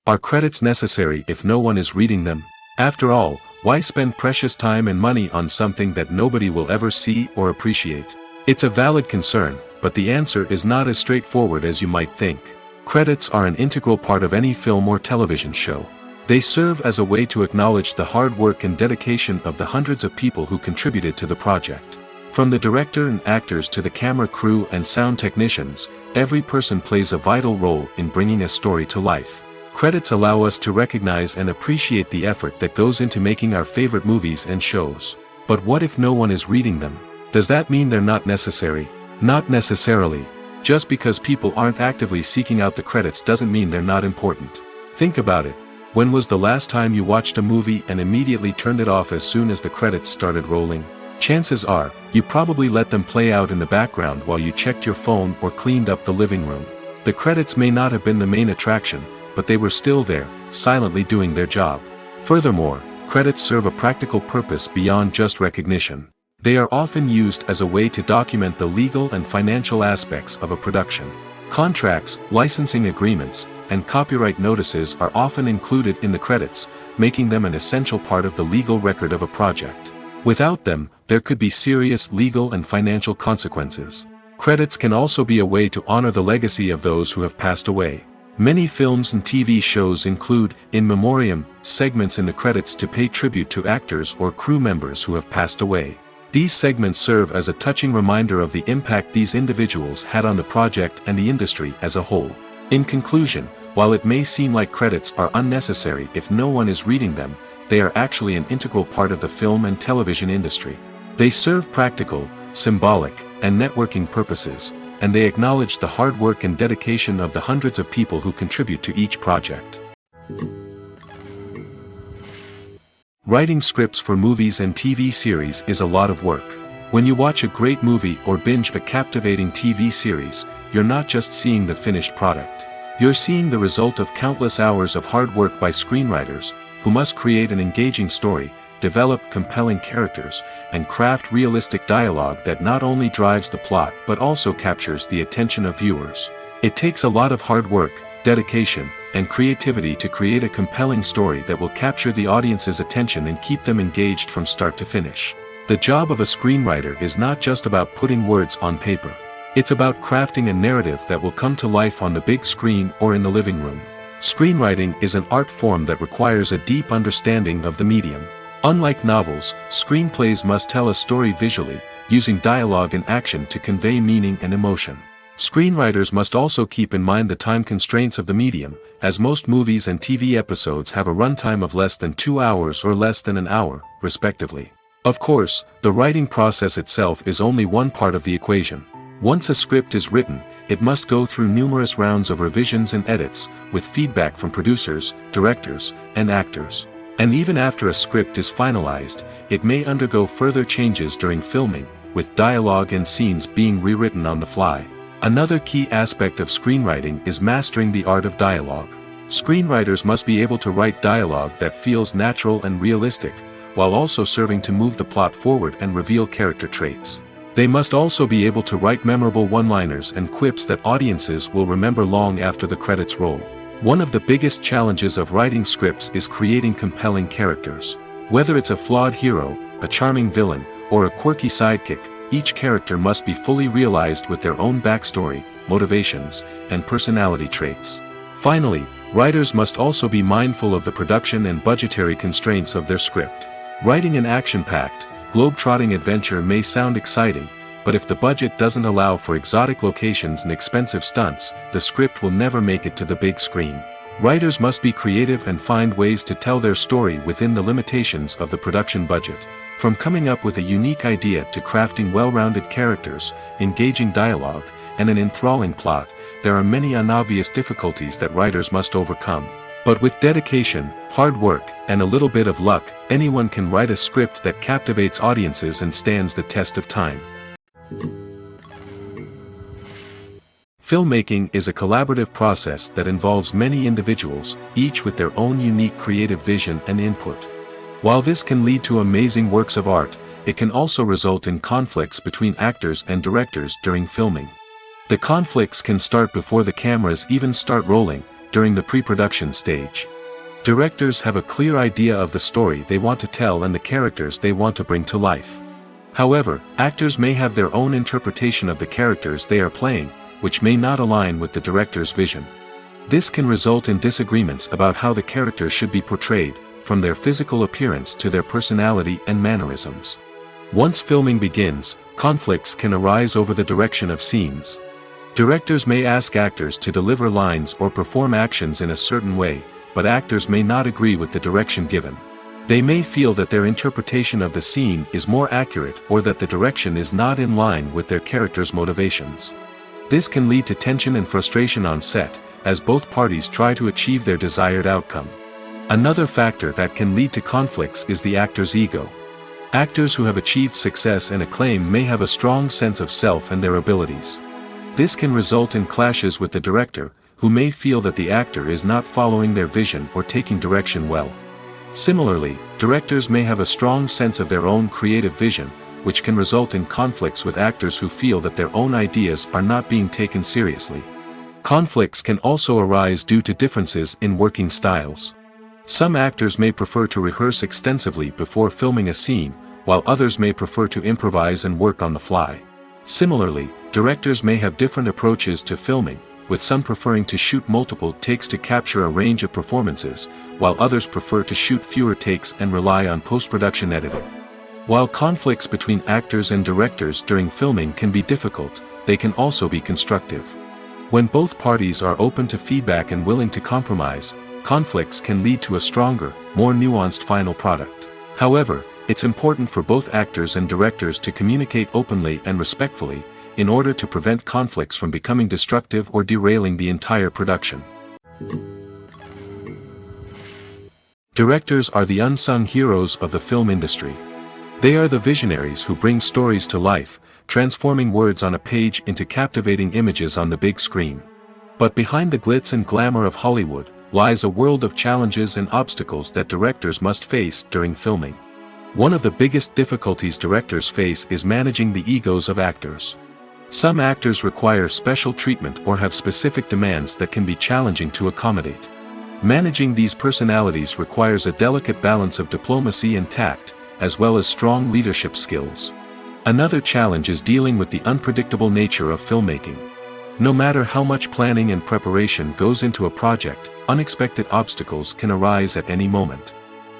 Are credits necessary if no one is reading them? After all, why spend precious time and money on something that nobody will ever see or appreciate? It's a valid concern, but the answer is not as straightforward as you might think. Credits are an integral part of any film or television show. They serve as a way to acknowledge the hard work and dedication of the hundreds of people who contributed to the project. From the director and actors to the camera crew and sound technicians, every person plays a vital role in bringing a story to life. Credits allow us to recognize and appreciate the effort that goes into making our favorite movies and shows. But what if no one is reading them? Does that mean they're not necessary? Not necessarily. Just because people aren't actively seeking out the credits doesn't mean they're not important. Think about it. When was the last time you watched a movie and immediately turned it off as soon as the credits started rolling? Chances are, you probably let them play out in the background while you checked your phone or cleaned up the living room. The credits may not have been the main attraction, but they were still there, silently doing their job. Furthermore, credits serve a practical purpose beyond just recognition. They are often used as a way to document the legal and financial aspects of a production. Contracts, licensing agreements, and copyright notices are often included in the credits, making them an essential part of the legal record of a project. Without them, there could be serious legal and financial consequences. Credits can also be a way to honor the legacy of those who have passed away. Many films and TV shows include, in memoriam, segments in the credits to pay tribute to actors or crew members who have passed away. These segments serve as a touching reminder of the impact these individuals had on the project and the industry as a whole. In conclusion, while it may seem like credits are unnecessary if no one is reading them, they are actually an integral part of the film and television industry. They serve practical, symbolic, and networking purposes, and they acknowledge the hard work and dedication of the hundreds of people who contribute to each project. Writing scripts for movies and TV series is a lot of work. When you watch a great movie or binge a captivating TV series, you're not just seeing the finished product. You're seeing the result of countless hours of hard work by screenwriters, who must create an engaging story, develop compelling characters, and craft realistic dialogue that not only drives the plot but also captures the attention of viewers. It takes a lot of hard work, dedication, and creativity to create a compelling story that will capture the audience's attention and keep them engaged from start to finish. The job of a screenwriter is not just about putting words on paper. It's about crafting a narrative that will come to life on the big screen or in the living room. Screenwriting is an art form that requires a deep understanding of the medium. Unlike novels, screenplays must tell a story visually, using dialogue and action to convey meaning and emotion. Screenwriters must also keep in mind the time constraints of the medium, as most movies and TV episodes have a runtime of less than 2 hours or less than an hour, respectively. Of course, the writing process itself is only one part of the equation. Once a script is written, it must go through numerous rounds of revisions and edits, with feedback from producers, directors, and actors. And even after a script is finalized, it may undergo further changes during filming, with dialogue and scenes being rewritten on the fly. Another key aspect of screenwriting is mastering the art of dialogue. Screenwriters must be able to write dialogue that feels natural and realistic, while also serving to move the plot forward and reveal character traits. They must also be able to write memorable one-liners and quips that audiences will remember long after the credits roll. One of the biggest challenges of writing scripts is creating compelling characters. Whether it's a flawed hero, a charming villain, or a quirky sidekick, each character must be fully realized with their own backstory, motivations, and personality traits. Finally, writers must also be mindful of the production and budgetary constraints of their script. Writing an action-packed, globe-trotting adventure may sound exciting, but if the budget doesn't allow for exotic locations and expensive stunts, the script will never make it to the big screen. Writers must be creative and find ways to tell their story within the limitations of the production budget. From coming up with a unique idea to crafting well-rounded characters, engaging dialogue, and an enthralling plot, there are many unobvious difficulties that writers must overcome. But with dedication, hard work, and a little bit of luck, anyone can write a script that captivates audiences and stands the test of time. Filmmaking is a collaborative process that involves many individuals, each with their own unique creative vision and input. While this can lead to amazing works of art, it can also result in conflicts between actors and directors during filming. The conflicts can start before the cameras even start rolling, during the pre-production stage. Directors have a clear idea of the story they want to tell and the characters they want to bring to life. However, actors may have their own interpretation of the characters they are playing, which may not align with the director's vision. This can result in disagreements about how the characters should be portrayed, from their physical appearance to their personality and mannerisms. Once filming begins, conflicts can arise over the direction of scenes. Directors may ask actors to deliver lines or perform actions in a certain way, but actors may not agree with the direction given. They may feel that their interpretation of the scene is more accurate or that the direction is not in line with their character's motivations. This can lead to tension and frustration on set, as both parties try to achieve their desired outcome. Another factor that can lead to conflicts is the actor's ego. Actors who have achieved success and acclaim may have a strong sense of self and their abilities. This can result in clashes with the director, who may feel that the actor is not following their vision or taking direction well. Similarly, directors may have a strong sense of their own creative vision, which can result in conflicts with actors who feel that their own ideas are not being taken seriously. Conflicts can also arise due to differences in working styles. Some actors may prefer to rehearse extensively before filming a scene, while others may prefer to improvise and work on the fly. Similarly, directors may have different approaches to filming, with some preferring to shoot multiple takes to capture a range of performances, while others prefer to shoot fewer takes and rely on post-production editing. While conflicts between actors and directors during filming can be difficult, they can also be constructive. When both parties are open to feedback and willing to compromise, conflicts can lead to a stronger, more nuanced final product. However, it's important for both actors and directors to communicate openly and respectfully, in order to prevent conflicts from becoming destructive or derailing the entire production. Directors are the unsung heroes of the film industry. They are the visionaries who bring stories to life, transforming words on a page into captivating images on the big screen. But behind the glitz and glamour of Hollywood, lies a world of challenges and obstacles that directors must face during filming. One of the biggest difficulties directors face is managing the egos of actors. Some actors require special treatment or have specific demands that can be challenging to accommodate. Managing these personalities requires a delicate balance of diplomacy and tact, as well as strong leadership skills. Another challenge is dealing with the unpredictable nature of filmmaking. No matter how much planning and preparation goes into a project, unexpected obstacles can arise at any moment.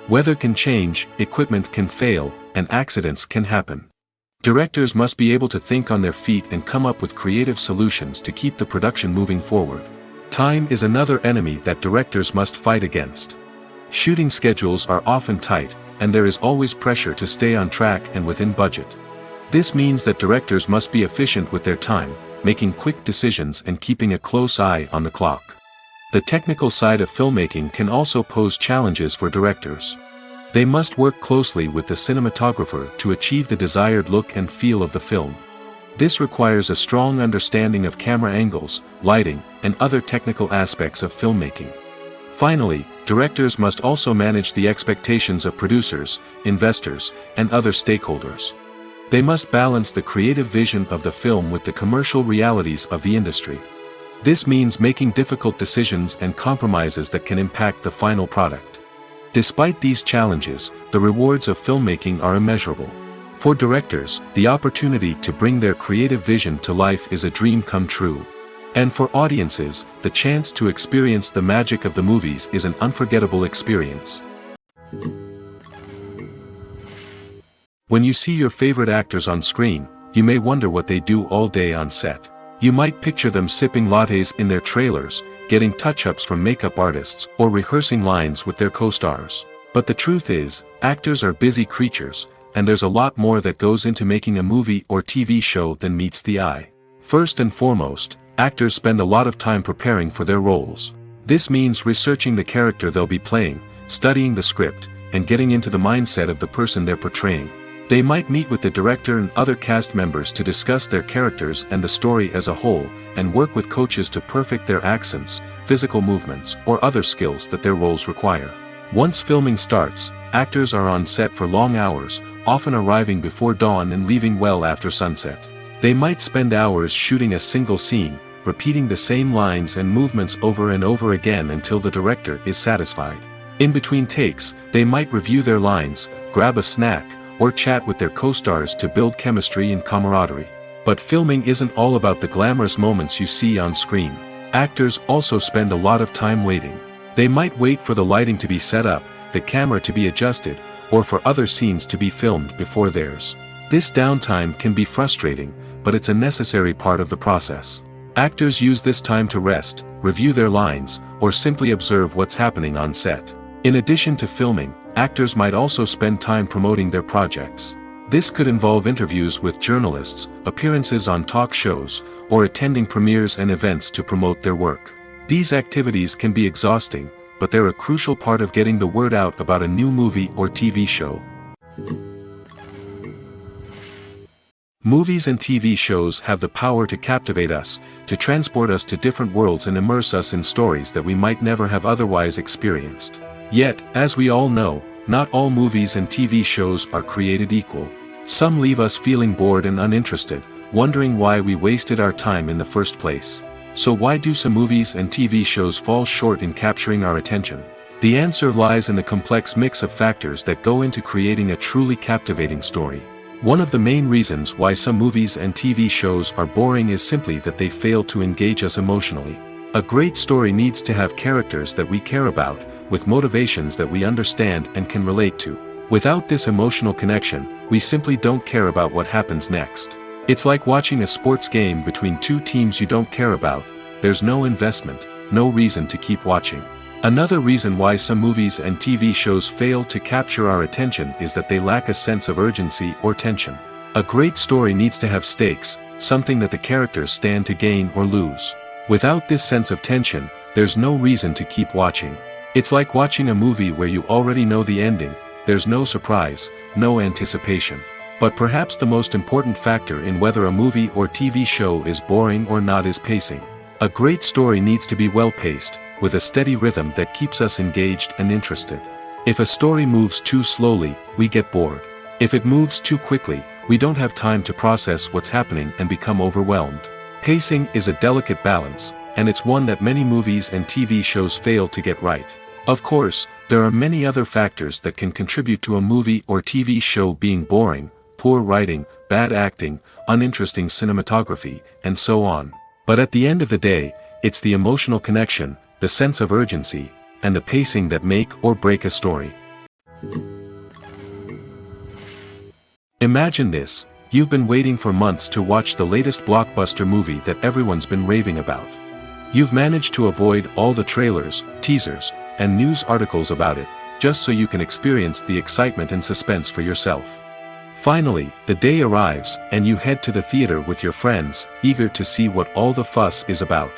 Weather can change, equipment can fail, and accidents can happen. Directors must be able to think on their feet and come up with creative solutions to keep the production moving forward. Time is another enemy that directors must fight against. Shooting schedules are often tight, and there is always pressure to stay on track and within budget. This means that directors must be efficient with their time, making quick decisions and keeping a close eye on the clock. The technical side of filmmaking can also pose challenges for directors. They must work closely with the cinematographer to achieve the desired look and feel of the film. This requires a strong understanding of camera angles, lighting, and other technical aspects of filmmaking. Finally, directors must also manage the expectations of producers, investors, and other stakeholders. They must balance the creative vision of the film with the commercial realities of the industry. This means making difficult decisions and compromises that can impact the final product. Despite these challenges, the rewards of filmmaking are immeasurable. For directors, the opportunity to bring their creative vision to life is a dream come true. And for audiences, the chance to experience the magic of the movies is an unforgettable experience. When you see your favorite actors on screen, you may wonder what they do all day on set. You might picture them sipping lattes in their trailers, getting touch-ups from makeup artists, or rehearsing lines with their co-stars. But the truth is, actors are busy creatures, and there's a lot more that goes into making a movie or TV show than meets the eye. First and foremost, actors spend a lot of time preparing for their roles. This means researching the character they'll be playing, studying the script, and getting into the mindset of the person they're portraying. They might meet with the director and other cast members to discuss their characters and the story as a whole, and work with coaches to perfect their accents, physical movements, or other skills that their roles require. Once filming starts, actors are on set for long hours, often arriving before dawn and leaving well after sunset. They might spend hours shooting a single scene, repeating the same lines and movements over and over again until the director is satisfied. In between takes, they might review their lines, grab a snack, or chat with their co-stars to build chemistry and camaraderie. But filming isn't all about the glamorous moments you see on screen. Actors also spend a lot of time waiting. They might wait for the lighting to be set up, the camera to be adjusted, or for other scenes to be filmed before theirs. This downtime can be frustrating, but it's a necessary part of the process. Actors use this time to rest, review their lines, or simply observe what's happening on set. In addition to filming, actors might also spend time promoting their projects. This could involve interviews with journalists, appearances on talk shows, or attending premieres and events to promote their work. These activities can be exhausting, but they're a crucial part of getting the word out about a new movie or TV show. Movies and TV shows have the power to captivate us, to transport us to different worlds and immerse us in stories that we might never have otherwise experienced. Yet, as we all know, not all movies and TV shows are created equal. Some leave us feeling bored and uninterested, wondering why we wasted our time in the first place. So why do some movies and TV shows fall short in capturing our attention? The answer lies in the complex mix of factors that go into creating a truly captivating story. One of the main reasons why some movies and TV shows are boring is simply that they fail to engage us emotionally. A great story needs to have characters that we care about, with motivations that we understand and can relate to. Without this emotional connection, we simply don't care about what happens next. It's like watching a sports game between two teams you don't care about. There's no investment, no reason to keep watching. Another reason why some movies and TV shows fail to capture our attention is that they lack a sense of urgency or tension. A great story needs to have stakes, something that the characters stand to gain or lose. Without this sense of tension, there's no reason to keep watching. It's like watching a movie where you already know the ending. There's no surprise, no anticipation. But perhaps the most important factor in whether a movie or TV show is boring or not is pacing. A great story needs to be well-paced, with a steady rhythm that keeps us engaged and interested. If a story moves too slowly, we get bored. If it moves too quickly, we don't have time to process what's happening and become overwhelmed. Pacing is a delicate balance, and it's one that many movies and TV shows fail to get right. Of course, there are many other factors that can contribute to a movie or TV show being boring: poor writing, bad acting, uninteresting cinematography, and so on. But at the end of the day, it's the emotional connection, the sense of urgency, and the pacing that make or break a story. Imagine this: you've been waiting for months to watch the latest blockbuster movie that everyone's been raving about. You've managed to avoid all the trailers, teasers, and news articles about it, just so you can experience the excitement and suspense for yourself. Finally, the day arrives, and you head to the theater with your friends, eager to see what all the fuss is about.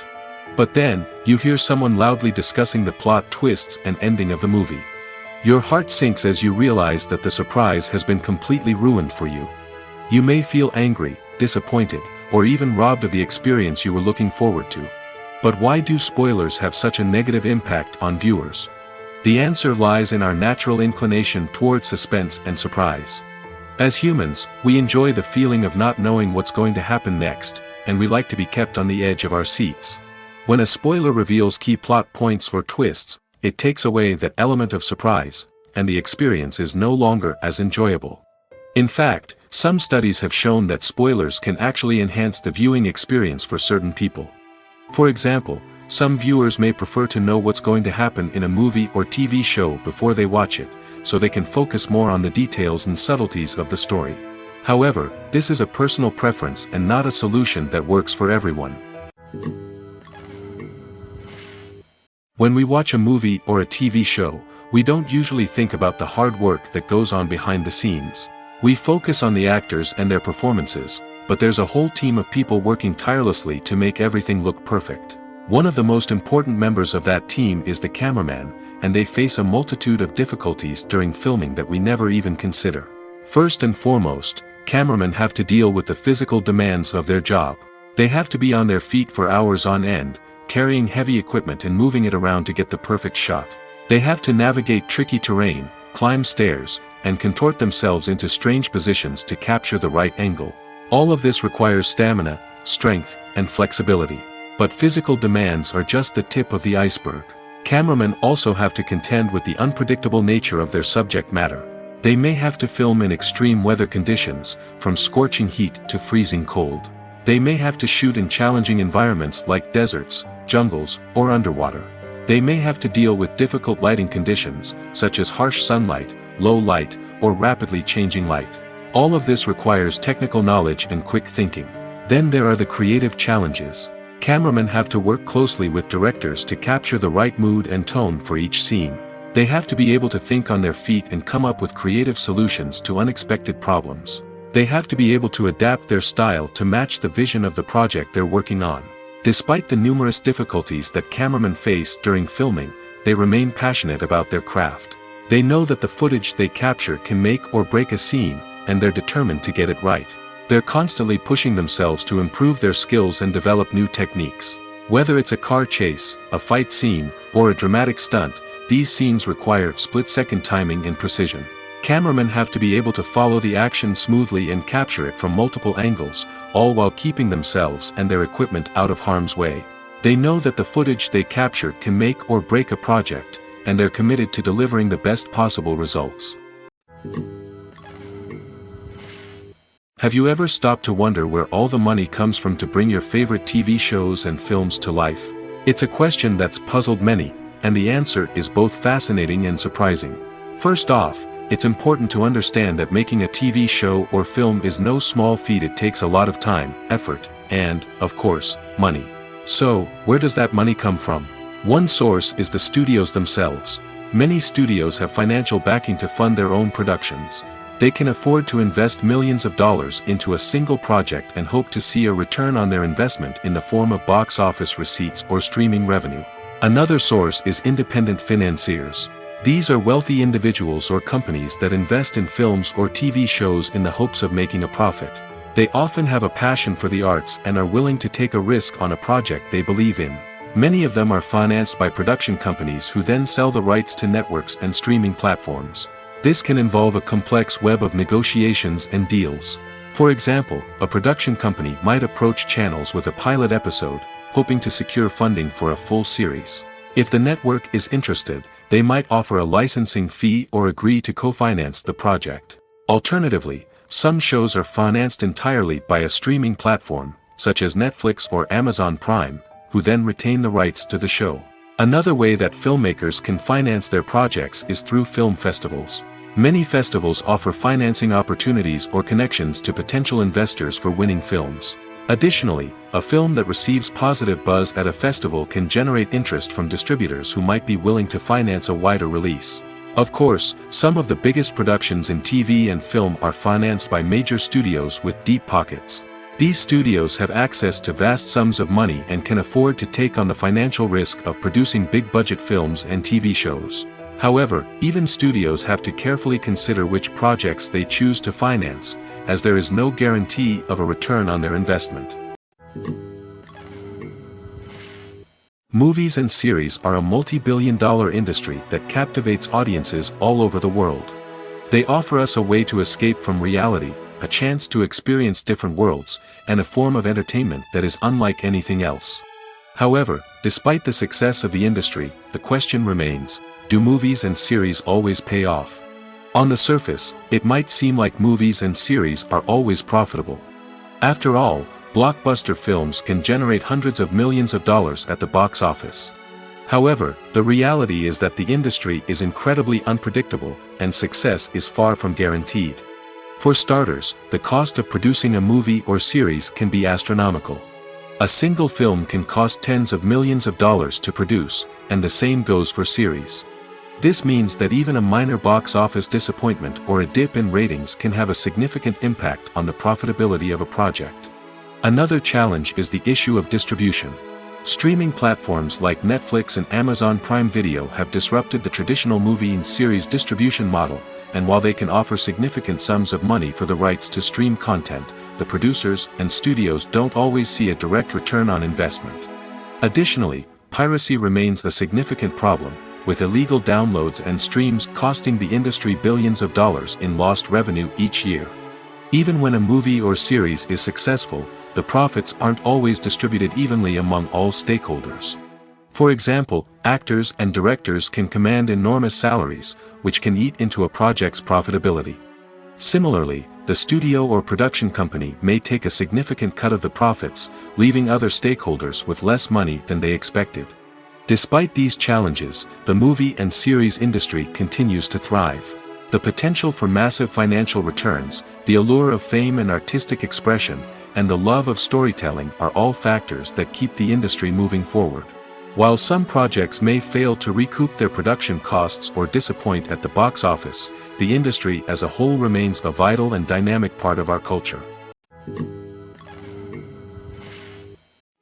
But then, you hear someone loudly discussing the plot twists and ending of the movie. Your heart sinks as you realize that the surprise has been completely ruined for you. You may feel angry, disappointed, or even robbed of the experience you were looking forward to. But why do spoilers have such a negative impact on viewers? The answer lies in our natural inclination toward suspense and surprise. As humans, we enjoy the feeling of not knowing what's going to happen next, and we like to be kept on the edge of our seats. When a spoiler reveals key plot points or twists, it takes away that element of surprise, and the experience is no longer as enjoyable. In fact, some studies have shown that spoilers can actually enhance the viewing experience for certain people. For example, some viewers may prefer to know what's going to happen in a movie or TV show before they watch it, so they can focus more on the details and subtleties of the story. However, this is a personal preference and not a solution that works for everyone. When we watch a movie or a TV show, we don't usually think about the hard work that goes on behind the scenes. We focus on the actors and their performances, but there's a whole team of people working tirelessly to make everything look perfect. One of the most important members of that team is the cameraman, and they face a multitude of difficulties during filming that we never even consider. First and foremost, cameramen have to deal with the physical demands of their job. They have to be on their feet for hours on end, carrying heavy equipment and moving it around to get the perfect shot. They have to navigate tricky terrain, climb stairs, and contort themselves into strange positions to capture the right angle. All of this requires stamina, strength, and flexibility. But physical demands are just the tip of the iceberg. Cameramen also have to contend with the unpredictable nature of their subject matter. They may have to film in extreme weather conditions, from scorching heat to freezing cold. They may have to shoot in challenging environments like deserts, jungles, or underwater. They may have to deal with difficult lighting conditions, such as harsh sunlight, low light, or rapidly changing light. All of this requires technical knowledge and quick thinking. Then there are the creative challenges. Cameramen have to work closely with directors to capture the right mood and tone for each scene. They have to be able to think on their feet and come up with creative solutions to unexpected problems. They have to be able to adapt their style to match the vision of the project they're working on. Despite the numerous difficulties that cameramen face during filming, they remain passionate about their craft. They know that the footage they capture can make or break a scene, and they're determined to get it right. They're constantly pushing themselves to improve their skills and develop new techniques. Whether it's a car chase, a fight scene, or a dramatic stunt, these scenes require split-second timing and precision. Cameramen have to be able to follow the action smoothly and capture it from multiple angles, all while keeping themselves and their equipment out of harm's way. They know that the footage they capture can make or break a project, and they're committed to delivering the best possible results. Have you ever stopped to wonder where all the money comes from to bring your favorite TV shows and films to life? It's a question that's puzzled many, and the answer is both fascinating and surprising. First off, it's important to understand that making a TV show or film is no small feat. It takes a lot of time, effort, and, of course, money. So, where does that money come from? One source is the studios themselves. Many studios have financial backing to fund their own productions. They can afford to invest millions of dollars into a single project and hope to see a return on their investment in the form of box office receipts or streaming revenue. Another source is independent financiers. These are wealthy individuals or companies that invest in films or TV shows in the hopes of making a profit. They often have a passion for the arts and are willing to take a risk on a project they believe in. Many of them are financed by production companies who then sell the rights to networks and streaming platforms. This can involve a complex web of negotiations and deals. For example, a production company might approach channels with a pilot episode, hoping to secure funding for a full series. If the network is interested, they might offer a licensing fee or agree to co-finance the project. Alternatively, some shows are financed entirely by a streaming platform, such as Netflix or Amazon Prime, who then retain the rights to the show. Another way that filmmakers can finance their projects is through film festivals. Many festivals offer financing opportunities or connections to potential investors for winning films. Additionally, a film that receives positive buzz at a festival can generate interest from distributors who might be willing to finance a wider release. Of course, some of the biggest productions in TV and film are financed by major studios with deep pockets. These studios have access to vast sums of money and can afford to take on the financial risk of producing big-budget films and TV shows. However, even studios have to carefully consider which projects they choose to finance, as there is no guarantee of a return on their investment. Movies and series are a multi-billion-dollar industry that captivates audiences all over the world. They offer us a way to escape from reality, a chance to experience different worlds, and a form of entertainment that is unlike anything else. However, despite the success of the industry, the question remains, do movies and series always pay off? On the surface, it might seem like movies and series are always profitable. After all, blockbuster films can generate hundreds of millions of dollars at the box office. However, the reality is that the industry is incredibly unpredictable, and success is far from guaranteed. For starters, the cost of producing a movie or series can be astronomical. A single film can cost tens of millions of dollars to produce, and the same goes for series. This means that even a minor box office disappointment or a dip in ratings can have a significant impact on the profitability of a project. Another challenge is the issue of distribution. Streaming platforms like Netflix and Amazon Prime Video have disrupted the traditional movie and series distribution model, and while they can offer significant sums of money for the rights to stream content, the producers and studios don't always see a direct return on investment. Additionally, piracy remains a significant problem, with illegal downloads and streams costing the industry billions of dollars in lost revenue each year. Even when a movie or series is successful, the profits aren't always distributed evenly among all stakeholders. For example, actors and directors can command enormous salaries, which can eat into a project's profitability. Similarly, the studio or production company may take a significant cut of the profits, leaving other stakeholders with less money than they expected. Despite these challenges, the movie and series industry continues to thrive. The potential for massive financial returns, the allure of fame and artistic expression, and the love of storytelling are all factors that keep the industry moving forward. While some projects may fail to recoup their production costs or disappoint at the box office, the industry as a whole remains a vital and dynamic part of our culture.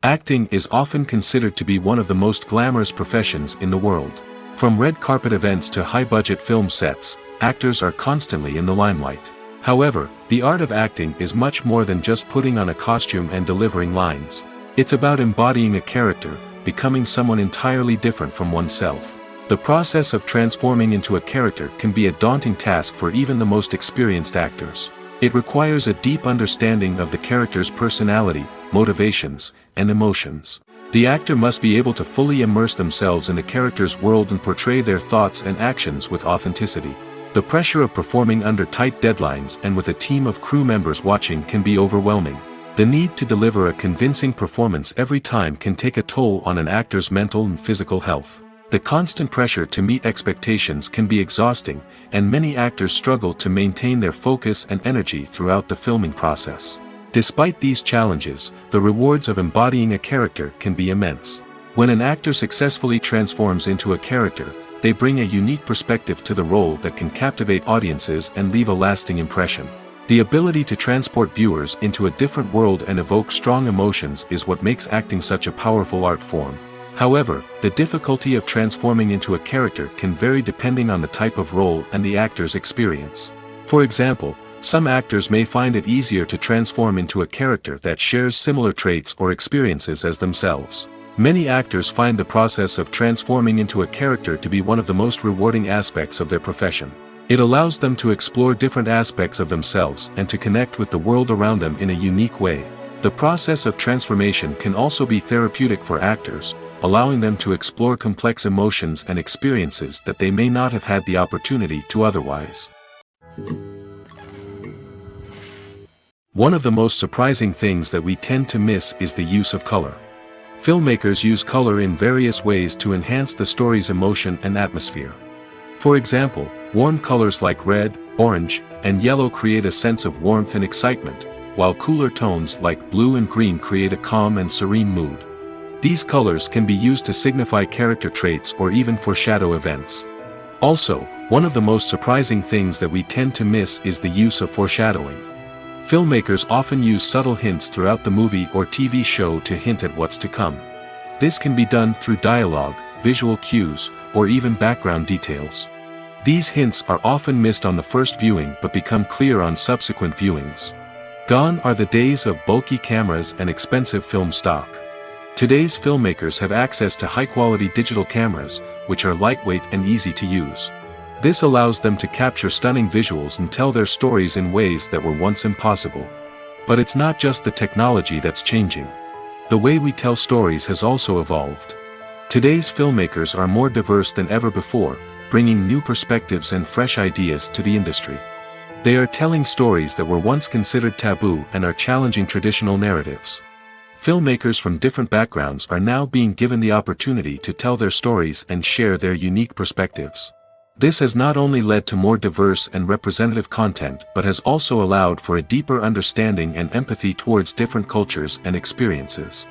Acting is often considered to be one of the most glamorous professions in the world. From red carpet events to high-budget film sets, actors are constantly in the limelight. However, the art of acting is much more than just putting on a costume and delivering lines. It's about embodying a character, becoming someone entirely different from oneself. The process of transforming into a character can be a daunting task for even the most experienced actors. It requires a deep understanding of the character's personality, motivations, and emotions. The actor must be able to fully immerse themselves in the character's world and portray their thoughts and actions with authenticity. The pressure of performing under tight deadlines and with a team of crew members watching can be overwhelming. The need to deliver a convincing performance every time can take a toll on an actor's mental and physical health. The constant pressure to meet expectations can be exhausting, and many actors struggle to maintain their focus and energy throughout the filming process. Despite these challenges, the rewards of embodying a character can be immense. When an actor successfully transforms into a character, they bring a unique perspective to the role that can captivate audiences and leave a lasting impression. The ability to transport viewers into a different world and evoke strong emotions is what makes acting such a powerful art form. However, the difficulty of transforming into a character can vary depending on the type of role and the actor's experience. For example, some actors may find it easier to transform into a character that shares similar traits or experiences as themselves. Many actors find the process of transforming into a character to be one of the most rewarding aspects of their profession. It allows them to explore different aspects of themselves and to connect with the world around them in a unique way. The process of transformation can also be therapeutic for actors, allowing them to explore complex emotions and experiences that they may not have had the opportunity to otherwise. One of the most surprising things that we tend to miss is the use of color. Filmmakers use color in various ways to enhance the story's emotion and atmosphere. For example, warm colors like red, orange, and yellow create a sense of warmth and excitement, while cooler tones like blue and green create a calm and serene mood. These colors can be used to signify character traits or even foreshadow events. Also, one of the most surprising things that we tend to miss is the use of foreshadowing. Filmmakers often use subtle hints throughout the movie or TV show to hint at what's to come. This can be done through dialogue, visual cues, or even background details. These hints are often missed on the first viewing but become clear on subsequent viewings. Gone are the days of bulky cameras and expensive film stock. Today's filmmakers have access to high-quality digital cameras, which are lightweight and easy to use. This allows them to capture stunning visuals and tell their stories in ways that were once impossible. But it's not just the technology that's changing. The way we tell stories has also evolved. Today's filmmakers are more diverse than ever before, bringing new perspectives and fresh ideas to the industry. They are telling stories that were once considered taboo and are challenging traditional narratives. Filmmakers from different backgrounds are now being given the opportunity to tell their stories and share their unique perspectives. This has not only led to more diverse and representative content but has also allowed for a deeper understanding and empathy towards different cultures and experiences.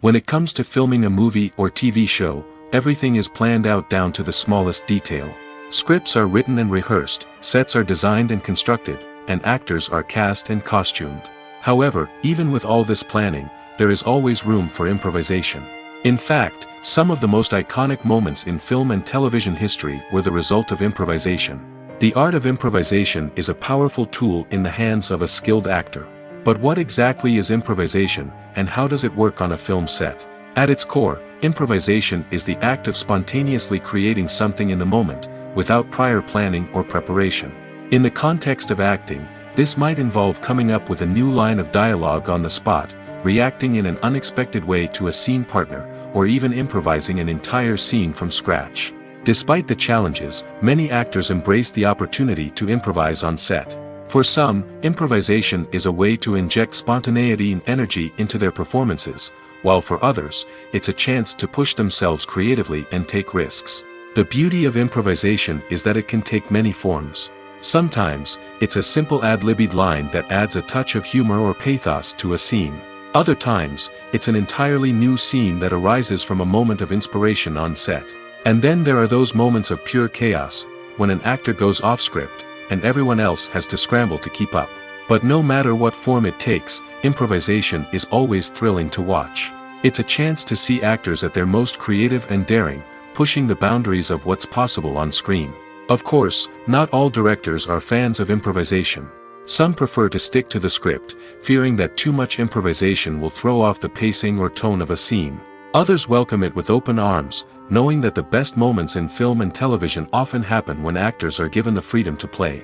When it comes to filming a movie or TV show, everything is planned out down to the smallest detail. Scripts are written and rehearsed, sets are designed and constructed, and actors are cast and costumed. However, even with all this planning, there is always room for improvisation. In fact, some of the most iconic moments in film and television history were the result of improvisation. The art of improvisation is a powerful tool in the hands of a skilled actor. But what exactly is improvisation, and how does it work on a film set? At its core, improvisation is the act of spontaneously creating something in the moment, without prior planning or preparation. In the context of acting, this might involve coming up with a new line of dialogue on the spot, reacting in an unexpected way to a scene partner, or even improvising an entire scene from scratch. Despite the challenges, many actors embrace the opportunity to improvise on set. For some, improvisation is a way to inject spontaneity and energy into their performances, while for others, it's a chance to push themselves creatively and take risks. The beauty of improvisation is that it can take many forms. Sometimes, it's a simple ad-libbed line that adds a touch of humor or pathos to a scene. Other times, it's an entirely new scene that arises from a moment of inspiration on set. And then there are those moments of pure chaos, when an actor goes off script, and everyone else has to scramble to keep up. But no matter what form it takes, improvisation is always thrilling to watch. It's a chance to see actors at their most creative and daring, pushing the boundaries of what's possible on screen. Of course, not all directors are fans of improvisation. Some prefer to stick to the script, fearing that too much improvisation will throw off the pacing or tone of a scene. Others welcome it with open arms, knowing that the best moments in film and television often happen when actors are given the freedom to play.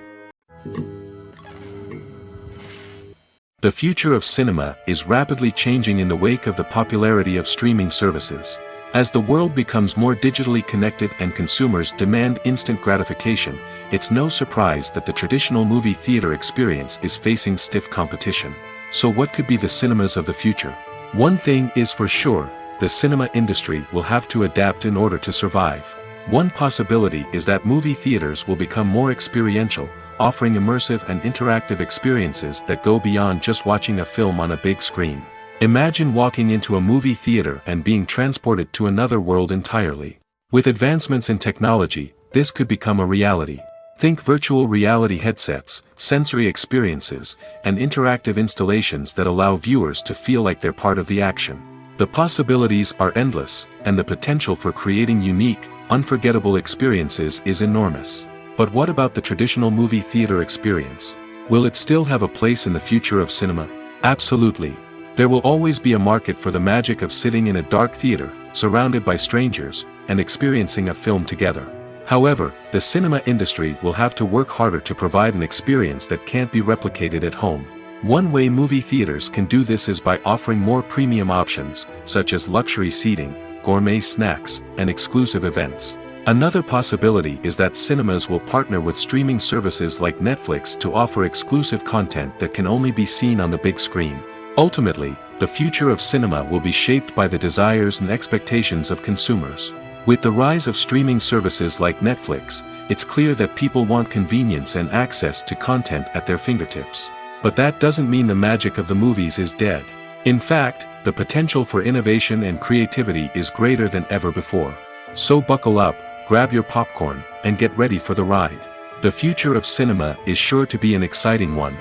The future of cinema is rapidly changing in the wake of the popularity of streaming services. As the world becomes more digitally connected and consumers demand instant gratification, it's no surprise that the traditional movie theater experience is facing stiff competition. So what could be the cinemas of the future? One thing is for sure, the cinema industry will have to adapt in order to survive. One possibility is that movie theaters will become more experiential, offering immersive and interactive experiences that go beyond just watching a film on a big screen. Imagine walking into a movie theater and being transported to another world entirely. With advancements in technology, this could become a reality. Think virtual reality headsets, sensory experiences, and interactive installations that allow viewers to feel like they're part of the action. The possibilities are endless, and the potential for creating unique, unforgettable experiences is enormous. But what about the traditional movie theater experience? Will it still have a place in the future of cinema? Absolutely. There will always be a market for the magic of sitting in a dark theater, surrounded by strangers, and experiencing a film together. However, the cinema industry will have to work harder to provide an experience that can't be replicated at home. One way movie theaters can do this is by offering more premium options, such as luxury seating, gourmet snacks, and exclusive events. Another possibility is that cinemas will partner with streaming services like Netflix to offer exclusive content that can only be seen on the big screen. Ultimately, the future of cinema will be shaped by the desires and expectations of consumers. With the rise of streaming services like Netflix, it's clear that people want convenience and access to content at their fingertips. But that doesn't mean the magic of the movies is dead. In fact, the potential for innovation and creativity is greater than ever before. So buckle up, grab your popcorn, and get ready for the ride. The future of cinema is sure to be an exciting one.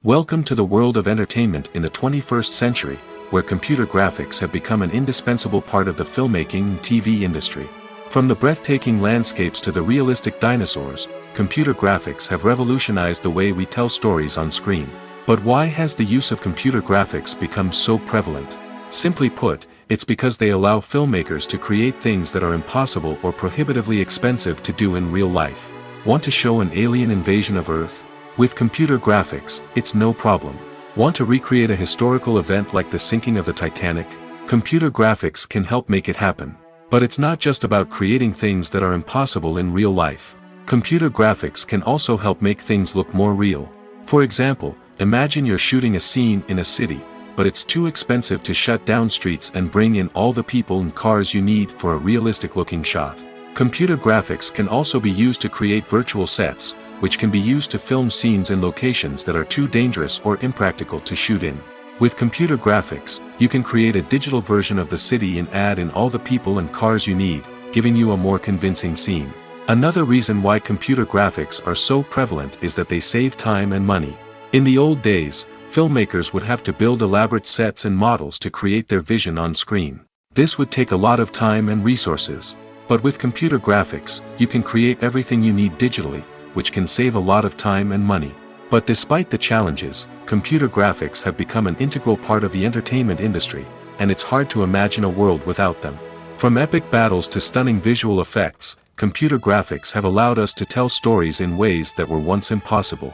Welcome to the world of entertainment in the 21st century, where computer graphics have become an indispensable part of the filmmaking and TV industry. From the breathtaking landscapes to the realistic dinosaurs, computer graphics have revolutionized the way we tell stories on screen. But why has the use of computer graphics become so prevalent? Simply put, it's because they allow filmmakers to create things that are impossible or prohibitively expensive to do in real life. Want to show an alien invasion of Earth? With computer graphics, it's no problem. Want to recreate a historical event like the sinking of the Titanic? Computer graphics can help make it happen. But it's not just about creating things that are impossible in real life. Computer graphics can also help make things look more real. For example, imagine you're shooting a scene in a city, but it's too expensive to shut down streets and bring in all the people and cars you need for a realistic-looking shot. Computer graphics can also be used to create virtual sets, which can be used to film scenes in locations that are too dangerous or impractical to shoot in. With computer graphics, you can create a digital version of the city and add in all the people and cars you need, giving you a more convincing scene. Another reason why computer graphics are so prevalent is that they save time and money. In the old days, filmmakers would have to build elaborate sets and models to create their vision on screen. This would take a lot of time and resources. But with computer graphics, you can create everything you need digitally, which can save a lot of time and money. But despite the challenges, computer graphics have become an integral part of the entertainment industry, and it's hard to imagine a world without them. From epic battles to stunning visual effects, computer graphics have allowed us to tell stories in ways that were once impossible.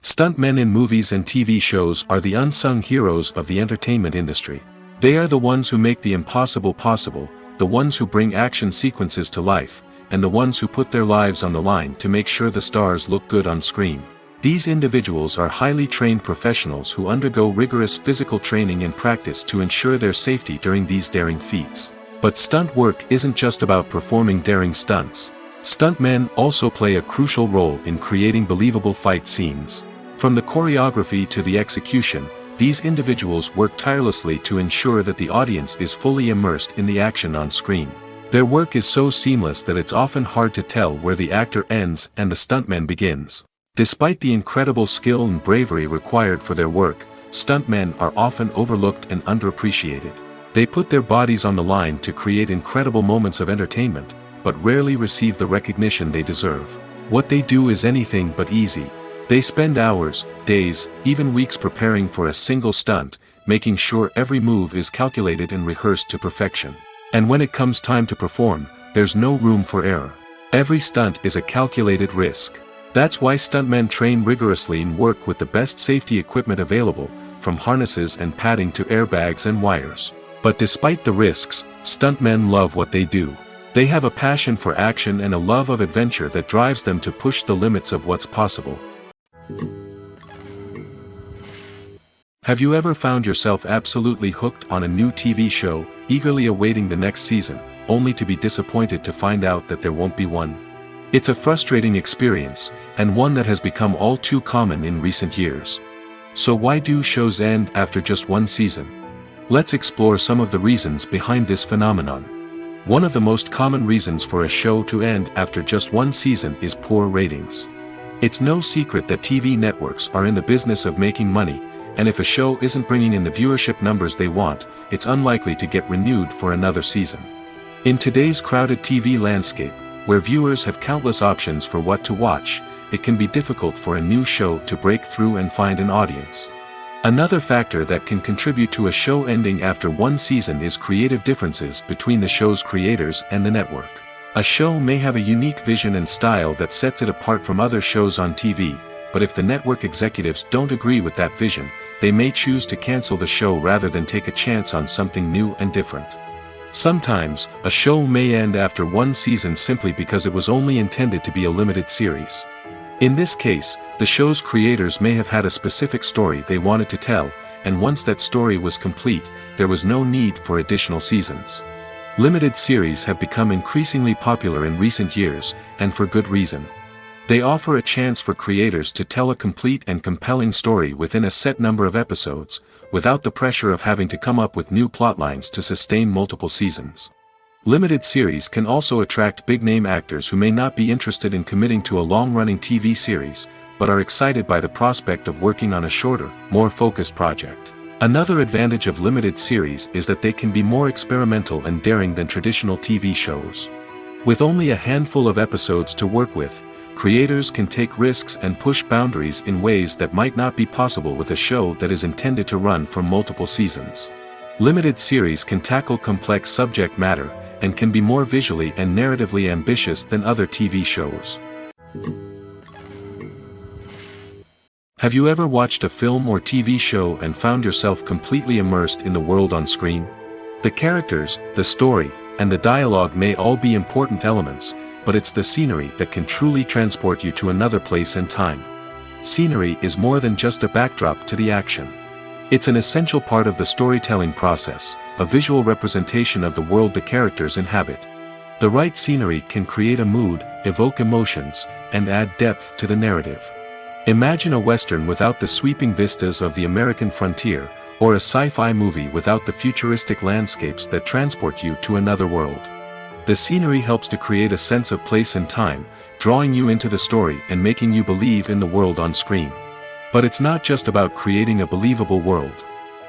Stuntmen in movies and TV shows are the unsung heroes of the entertainment industry. They are the ones who make the impossible possible, the ones who bring action sequences to life, and the ones who put their lives on the line to make sure the stars look good on screen. These individuals are highly trained professionals who undergo rigorous physical training and practice to ensure their safety during these daring feats. But stunt work isn't just about performing daring stunts. Stuntmen also play a crucial role in creating believable fight scenes. From the choreography to the execution, these individuals work tirelessly to ensure that the audience is fully immersed in the action on screen. Their work is so seamless that it's often hard to tell where the actor ends and the stuntman begins. Despite the incredible skill and bravery required for their work, stuntmen are often overlooked and underappreciated. They put their bodies on the line to create incredible moments of entertainment, but rarely receive the recognition they deserve. What they do is anything but easy. They spend hours, days, even weeks preparing for a single stunt, making sure every move is calculated and rehearsed to perfection. And when it comes time to perform, there's no room for error. Every stunt is a calculated risk. That's why stuntmen train rigorously and work with the best safety equipment available, from harnesses and padding to airbags and wires. But despite the risks, stuntmen love what they do. They have a passion for action and a love of adventure that drives them to push the limits of what's possible. Have you ever found yourself absolutely hooked on a new TV show, eagerly awaiting the next season, only to be disappointed to find out that there won't be one? It's a frustrating experience, and one that has become all too common in recent years. So why do shows end after just one season? Let's explore some of the reasons behind this phenomenon. One of the most common reasons for a show to end after just one season is poor ratings. It's no secret that TV networks are in the business of making money, and if a show isn't bringing in the viewership numbers they want, it's unlikely to get renewed for another season. In today's crowded TV landscape, where viewers have countless options for what to watch, it can be difficult for a new show to break through and find an audience. Another factor that can contribute to a show ending after one season is creative differences between the show's creators and the network. A show may have a unique vision and style that sets it apart from other shows on TV, but if the network executives don't agree with that vision, they may choose to cancel the show rather than take a chance on something new and different. Sometimes, a show may end after one season simply because it was only intended to be a limited series. In this case, the show's creators may have had a specific story they wanted to tell, and once that story was complete, there was no need for additional seasons. Limited series have become increasingly popular in recent years, and for good reason. They offer a chance for creators to tell a complete and compelling story within a set number of episodes, without the pressure of having to come up with new plotlines to sustain multiple seasons. Limited series can also attract big-name actors who may not be interested in committing to a long-running TV series, but are excited by the prospect of working on a shorter, more focused project. Another advantage of limited series is that they can be more experimental and daring than traditional TV shows. With only a handful of episodes to work with, creators can take risks and push boundaries in ways that might not be possible with a show that is intended to run for multiple seasons. Limited series can tackle complex subject matter, and can be more visually and narratively ambitious than other TV shows. Have you ever watched a film or TV show and found yourself completely immersed in the world on screen? The characters, the story, and the dialogue may all be important elements, but it's the scenery that can truly transport you to another place and time. Scenery is more than just a backdrop to the action. It's an essential part of the storytelling process, a visual representation of the world the characters inhabit. The right scenery can create a mood, evoke emotions, and add depth to the narrative. Imagine a Western without the sweeping vistas of the American frontier, or a sci-fi movie without the futuristic landscapes that transport you to another world. The scenery helps to create a sense of place and time, drawing you into the story and making you believe in the world on screen. But it's not just about creating a believable world.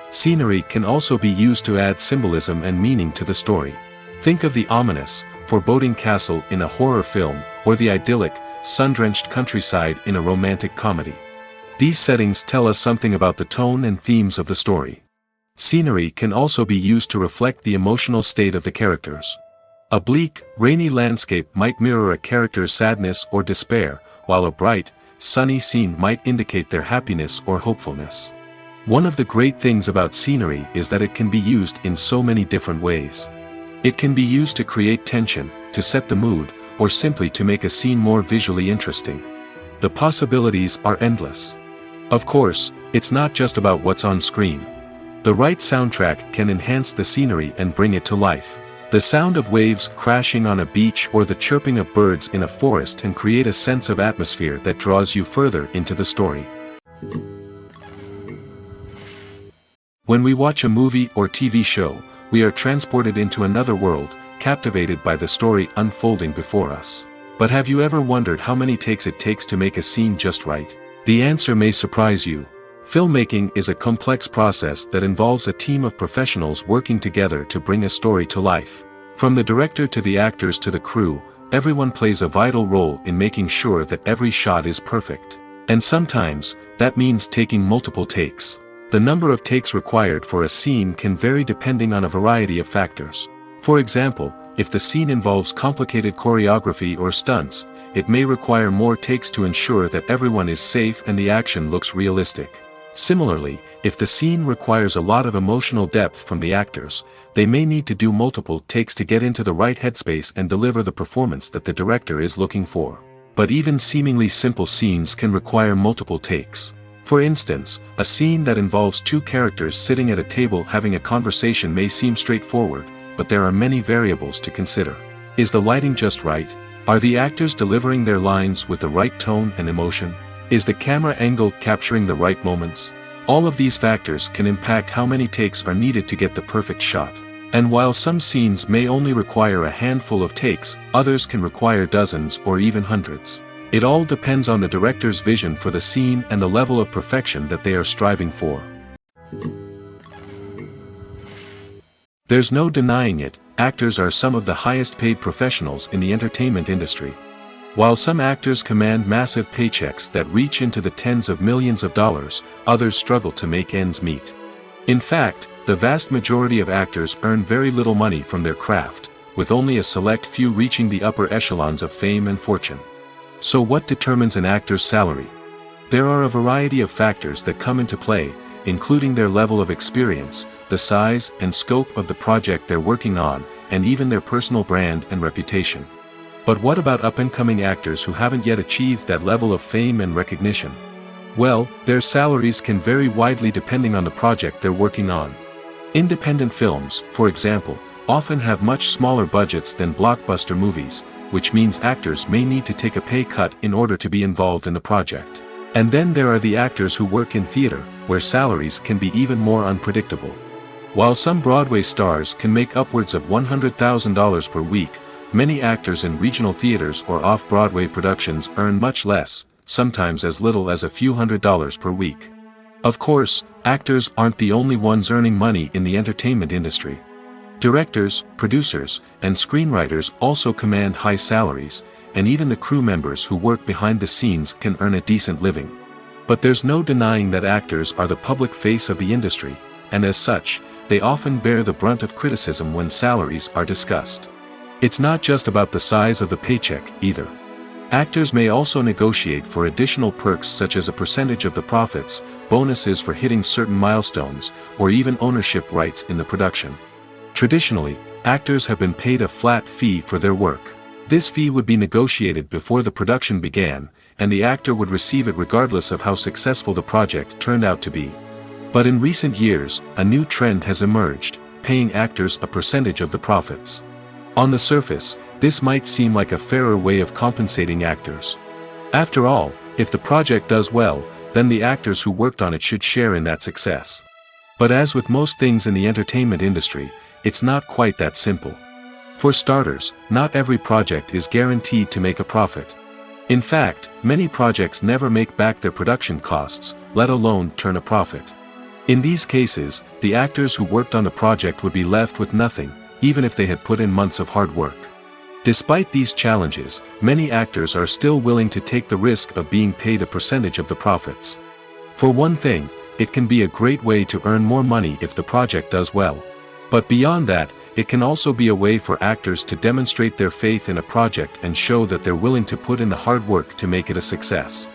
Scenery can also be used to add symbolism and meaning to the story. Think of the ominous, foreboding castle in a horror film, or the idyllic, sun-drenched countryside in a romantic comedy. These settings tell us something about the tone and themes of the story. Scenery can also be used to reflect the emotional state of the characters. A bleak, rainy landscape might mirror a character's sadness or despair, while a bright, sunny scene might indicate their happiness or hopefulness. One of the great things about scenery is that it can be used in so many different ways. It can be used to create tension, to set the mood, or simply to make a scene more visually interesting. The possibilities are endless. Of course, it's not just about what's on screen. The right soundtrack can enhance the scenery and bring it to life. The sound of waves crashing on a beach or the chirping of birds in a forest can create a sense of atmosphere that draws you further into the story. When we watch a movie or TV show, we are transported into another world, captivated by the story unfolding before us. But have you ever wondered how many takes it takes to make a scene just right? The answer may surprise you. Filmmaking is a complex process that involves a team of professionals working together to bring a story to life. From the director to the actors to the crew, everyone plays a vital role in making sure that every shot is perfect. And sometimes, that means taking multiple takes. The number of takes required for a scene can vary depending on a variety of factors. For example, if the scene involves complicated choreography or stunts, it may require more takes to ensure that everyone is safe and the action looks realistic. Similarly, if the scene requires a lot of emotional depth from the actors, they may need to do multiple takes to get into the right headspace and deliver the performance that the director is looking for. But even seemingly simple scenes can require multiple takes. For instance, a scene that involves two characters sitting at a table having a conversation may seem straightforward, but there are many variables to consider. Is the lighting just right? Are the actors delivering their lines with the right tone and emotion? Is the camera angle capturing the right moments? All of these factors can impact how many takes are needed to get the perfect shot. And while some scenes may only require a handful of takes, others can require dozens or even hundreds. It all depends on the director's vision for the scene and the level of perfection that they are striving for. There's no denying it, actors are some of the highest paid professionals in the entertainment industry. While some actors command massive paychecks that reach into the tens of millions of dollars, others struggle to make ends meet. In fact, the vast majority of actors earn very little money from their craft, with only a select few reaching the upper echelons of fame and fortune. So what determines an actor's salary? There are a variety of factors that come into play, including their level of experience, the size and scope of the project they're working on, and even their personal brand and reputation. But what about up-and-coming actors who haven't yet achieved that level of fame and recognition? Well, their salaries can vary widely depending on the project they're working on. Independent films, for example, often have much smaller budgets than blockbuster movies, which means actors may need to take a pay cut in order to be involved in the project. And then there are the actors who work in theater, where salaries can be even more unpredictable. While some Broadway stars can make upwards of $100,000 per week, many actors in regional theaters or off-Broadway productions earn much less, sometimes as little as a few $100s per week. Of course, actors aren't the only ones earning money in the entertainment industry. Directors, producers, and screenwriters also command high salaries, and even the crew members who work behind the scenes can earn a decent living. But there's no denying that actors are the public face of the industry, and as such, they often bear the brunt of criticism when salaries are discussed. It's not just about the size of the paycheck, either. Actors may also negotiate for additional perks such as a percentage of the profits, bonuses for hitting certain milestones, or even ownership rights in the production. Traditionally, actors have been paid a flat fee for their work. This fee would be negotiated before the production began, and the actor would receive it regardless of how successful the project turned out to be. But in recent years, a new trend has emerged, paying actors a percentage of the profits. On the surface, this might seem like a fairer way of compensating actors. After all, if the project does well, then the actors who worked on it should share in that success. But as with most things in the entertainment industry, it's not quite that simple. For starters, not every project is guaranteed to make a profit. In fact, many projects never make back their production costs, let alone turn a profit. In these cases, the actors who worked on the project would be left with nothing, even if they had put in months of hard work. Despite these challenges, many actors are still willing to take the risk of being paid a percentage of the profits. For one thing, it can be a great way to earn more money if the project does well. But beyond that, it can also be a way for actors to demonstrate their faith in a project and show that they're willing to put in the hard work to make it a success.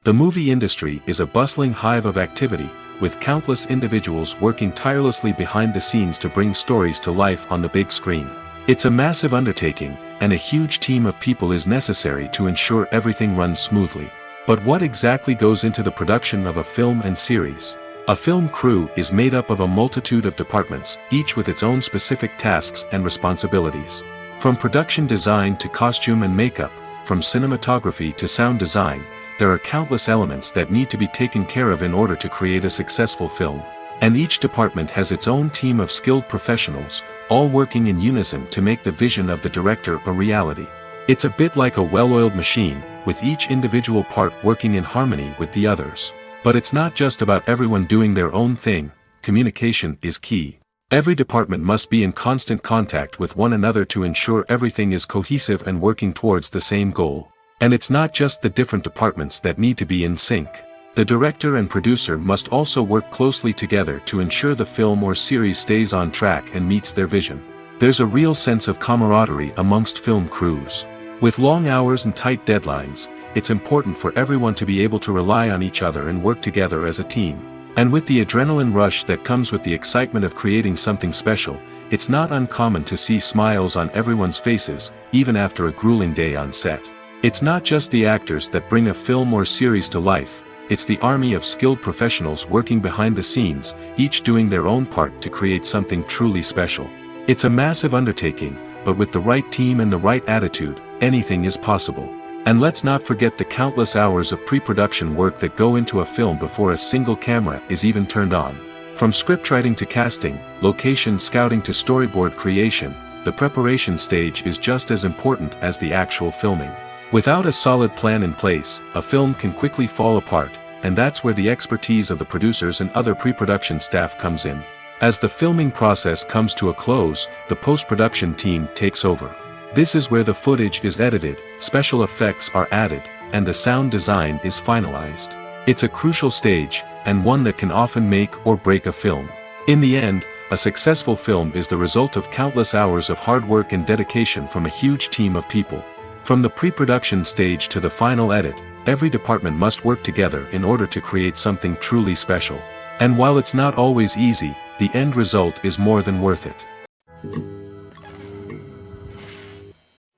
The movie industry is a bustling hive of activity, with countless individuals working tirelessly behind the scenes to bring stories to life on the big screen. It's a massive undertaking, and a huge team of people is necessary to ensure everything runs smoothly. But what exactly goes into the production of a film and series? A film crew is made up of a multitude of departments, each with its own specific tasks and responsibilities. From production design to costume and makeup, from cinematography to sound design, there are countless elements that need to be taken care of in order to create a successful film. And each department has its own team of skilled professionals, all working in unison to make the vision of the director a reality. It's a bit like a well-oiled machine, with each individual part working in harmony with the others. But it's not just about everyone doing their own thing, communication is key. Every department must be in constant contact with one another to ensure everything is cohesive and working towards the same goal. And it's not just the different departments that need to be in sync. The director and producer must also work closely together to ensure the film or series stays on track and meets their vision. There's a real sense of camaraderie amongst film crews. With long hours and tight deadlines, it's important for everyone to be able to rely on each other and work together as a team. And with the adrenaline rush that comes with the excitement of creating something special, it's not uncommon to see smiles on everyone's faces, even after a grueling day on set. It's not just the actors that bring a film or series to life, it's the army of skilled professionals working behind the scenes, each doing their own part to create something truly special. It's a massive undertaking, but with the right team and the right attitude, anything is possible. And let's not forget the countless hours of pre-production work that go into a film before a single camera is even turned on. From scriptwriting to casting, location scouting to storyboard creation, the preparation stage is just as important as the actual filming. Without a solid plan in place, a film can quickly fall apart, and that's where the expertise of the producers and other pre-production staff comes in. As the filming process comes to a close, the post-production team takes over. This is where the footage is edited, special effects are added, and the sound design is finalized. It's a crucial stage, and one that can often make or break a film. In the end, a successful film is the result of countless hours of hard work and dedication from a huge team of people. From the pre-production stage to the final edit, every department must work together in order to create something truly special. And while it's not always easy, the end result is more than worth it.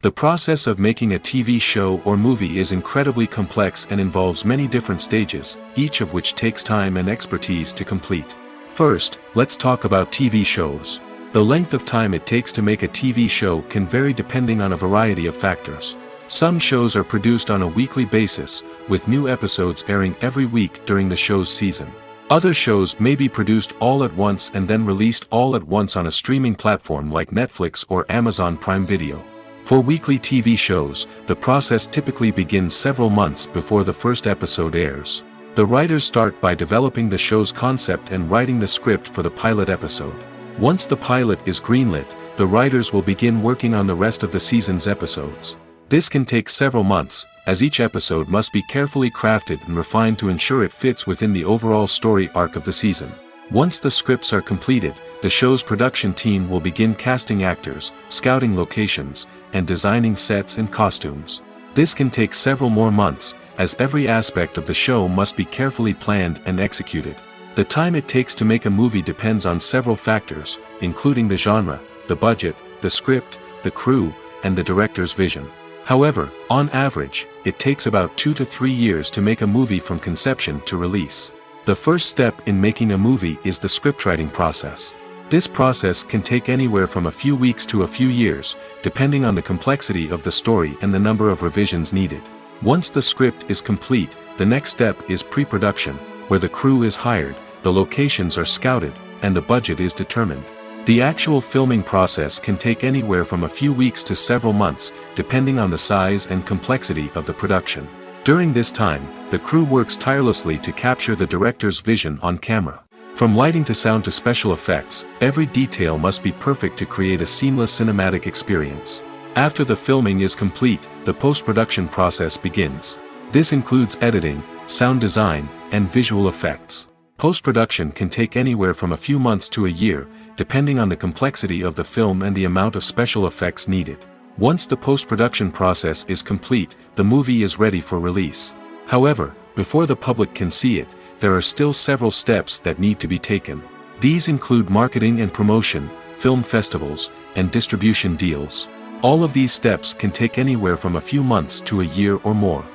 The process of making a TV show or movie is incredibly complex and involves many different stages, each of which takes time and expertise to complete. First, let's talk about TV shows. The length of time it takes to make a TV show can vary depending on a variety of factors. Some shows are produced on a weekly basis, with new episodes airing every week during the show's season. Other shows may be produced all at once and then released all at once on a streaming platform like Netflix or Amazon Prime Video. For weekly TV shows, the process typically begins several months before the first episode airs. The writers start by developing the show's concept and writing the script for the pilot episode. Once the pilot is greenlit, the writers will begin working on the rest of the season's episodes. This can take several months, as each episode must be carefully crafted and refined to ensure it fits within the overall story arc of the season. Once the scripts are completed, the show's production team will begin casting actors, scouting locations, and designing sets and costumes. This can take several more months, as every aspect of the show must be carefully planned and executed. The time it takes to make a movie depends on several factors, including the genre, the budget, the script, the crew, and the director's vision. However, on average, it takes about 2 to 3 years to make a movie from conception to release. The first step in making a movie is the scriptwriting process. This process can take anywhere from a few weeks to a few years, depending on the complexity of the story and the number of revisions needed. Once the script is complete, the next step is pre-production, where the crew is hired, the locations are scouted, and the budget is determined. The actual filming process can take anywhere from a few weeks to several months, depending on the size and complexity of the production. During this time, the crew works tirelessly to capture the director's vision on camera. From lighting to sound to special effects, every detail must be perfect to create a seamless cinematic experience. After the filming is complete, the post-production process begins. This includes editing, sound design, and visual effects. Post-production can take anywhere from a few months to a year, depending on the complexity of the film and the amount of special effects needed. Once the post-production process is complete, the movie is ready for release. However, before the public can see it, there are still several steps that need to be taken. These include marketing and promotion, film festivals, and distribution deals. All of these steps can take anywhere from a few months to a year or more.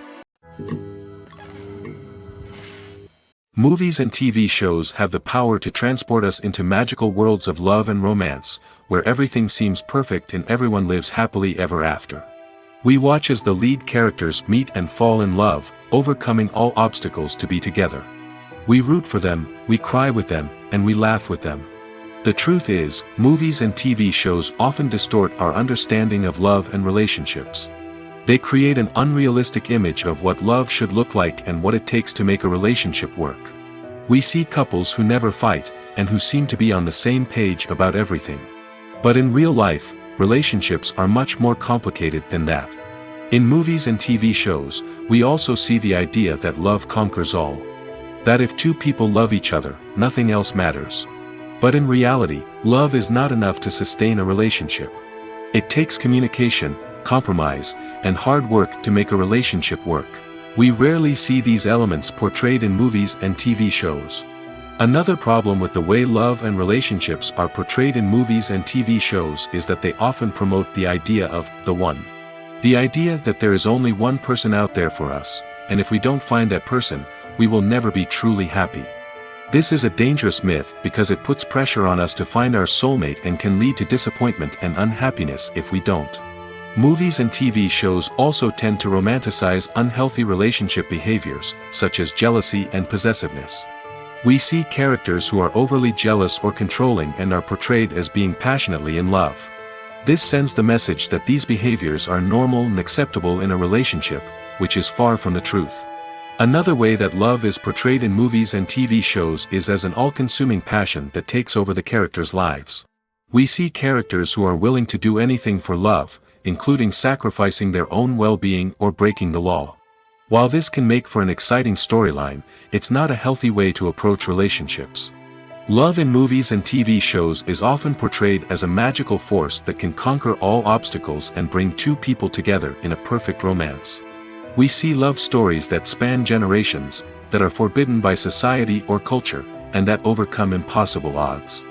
Movies and TV shows have the power to transport us into magical worlds of love and romance, where everything seems perfect and everyone lives happily ever after. We watch as the lead characters meet and fall in love, overcoming all obstacles to be together. We root for them, we cry with them, and we laugh with them. The truth is, movies and TV shows often distort our understanding of love and relationships. They create an unrealistic image of what love should look like and what it takes to make a relationship work. We see couples who never fight, and who seem to be on the same page about everything. But in real life, relationships are much more complicated than that. In movies and TV shows, we also see the idea that love conquers all. That if two people love each other, nothing else matters. But in reality, love is not enough to sustain a relationship. It takes communication, compromise, and hard work to make a relationship work. We rarely see these elements portrayed in movies and TV shows. Another problem with the way love and relationships are portrayed in movies and TV shows is that they often promote the idea of the one. The idea that there is only one person out there for us, and if we don't find that person, we will never be truly happy. This is a dangerous myth because it puts pressure on us to find our soulmate and can lead to disappointment and unhappiness if we don't. Movies and TV shows also tend to romanticize unhealthy relationship behaviors, such as jealousy and possessiveness. We see characters who are overly jealous or controlling and are portrayed as being passionately in love. This sends the message that these behaviors are normal and acceptable in a relationship, which is far from the truth. Another way that love is portrayed in movies and TV shows is as an all-consuming passion that takes over the characters' lives. We see characters who are willing to do anything for love, including sacrificing their own well-being or breaking the law. While this can make for an exciting storyline, it's not a healthy way to approach relationships. Love in movies and TV shows is often portrayed as a magical force that can conquer all obstacles and bring two people together in a perfect romance. We see love stories that span generations, that are forbidden by society or culture, and that overcome impossible odds.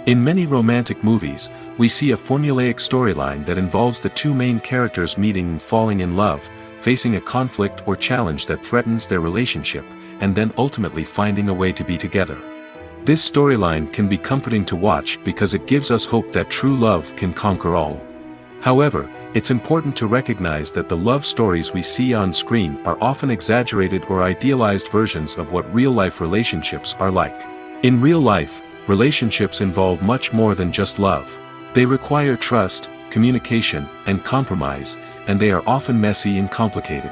In many romantic movies, we see a formulaic storyline that involves the two main characters meeting and falling in love, facing a conflict or challenge that threatens their relationship, and then ultimately finding a way to be together. This storyline can be comforting to watch because it gives us hope that true love can conquer all. However, it's important to recognize that the love stories we see on screen are often exaggerated or idealized versions of what real-life relationships are like. In real life, relationships involve much more than just love. They require trust, communication, and compromise, and they are often messy and complicated.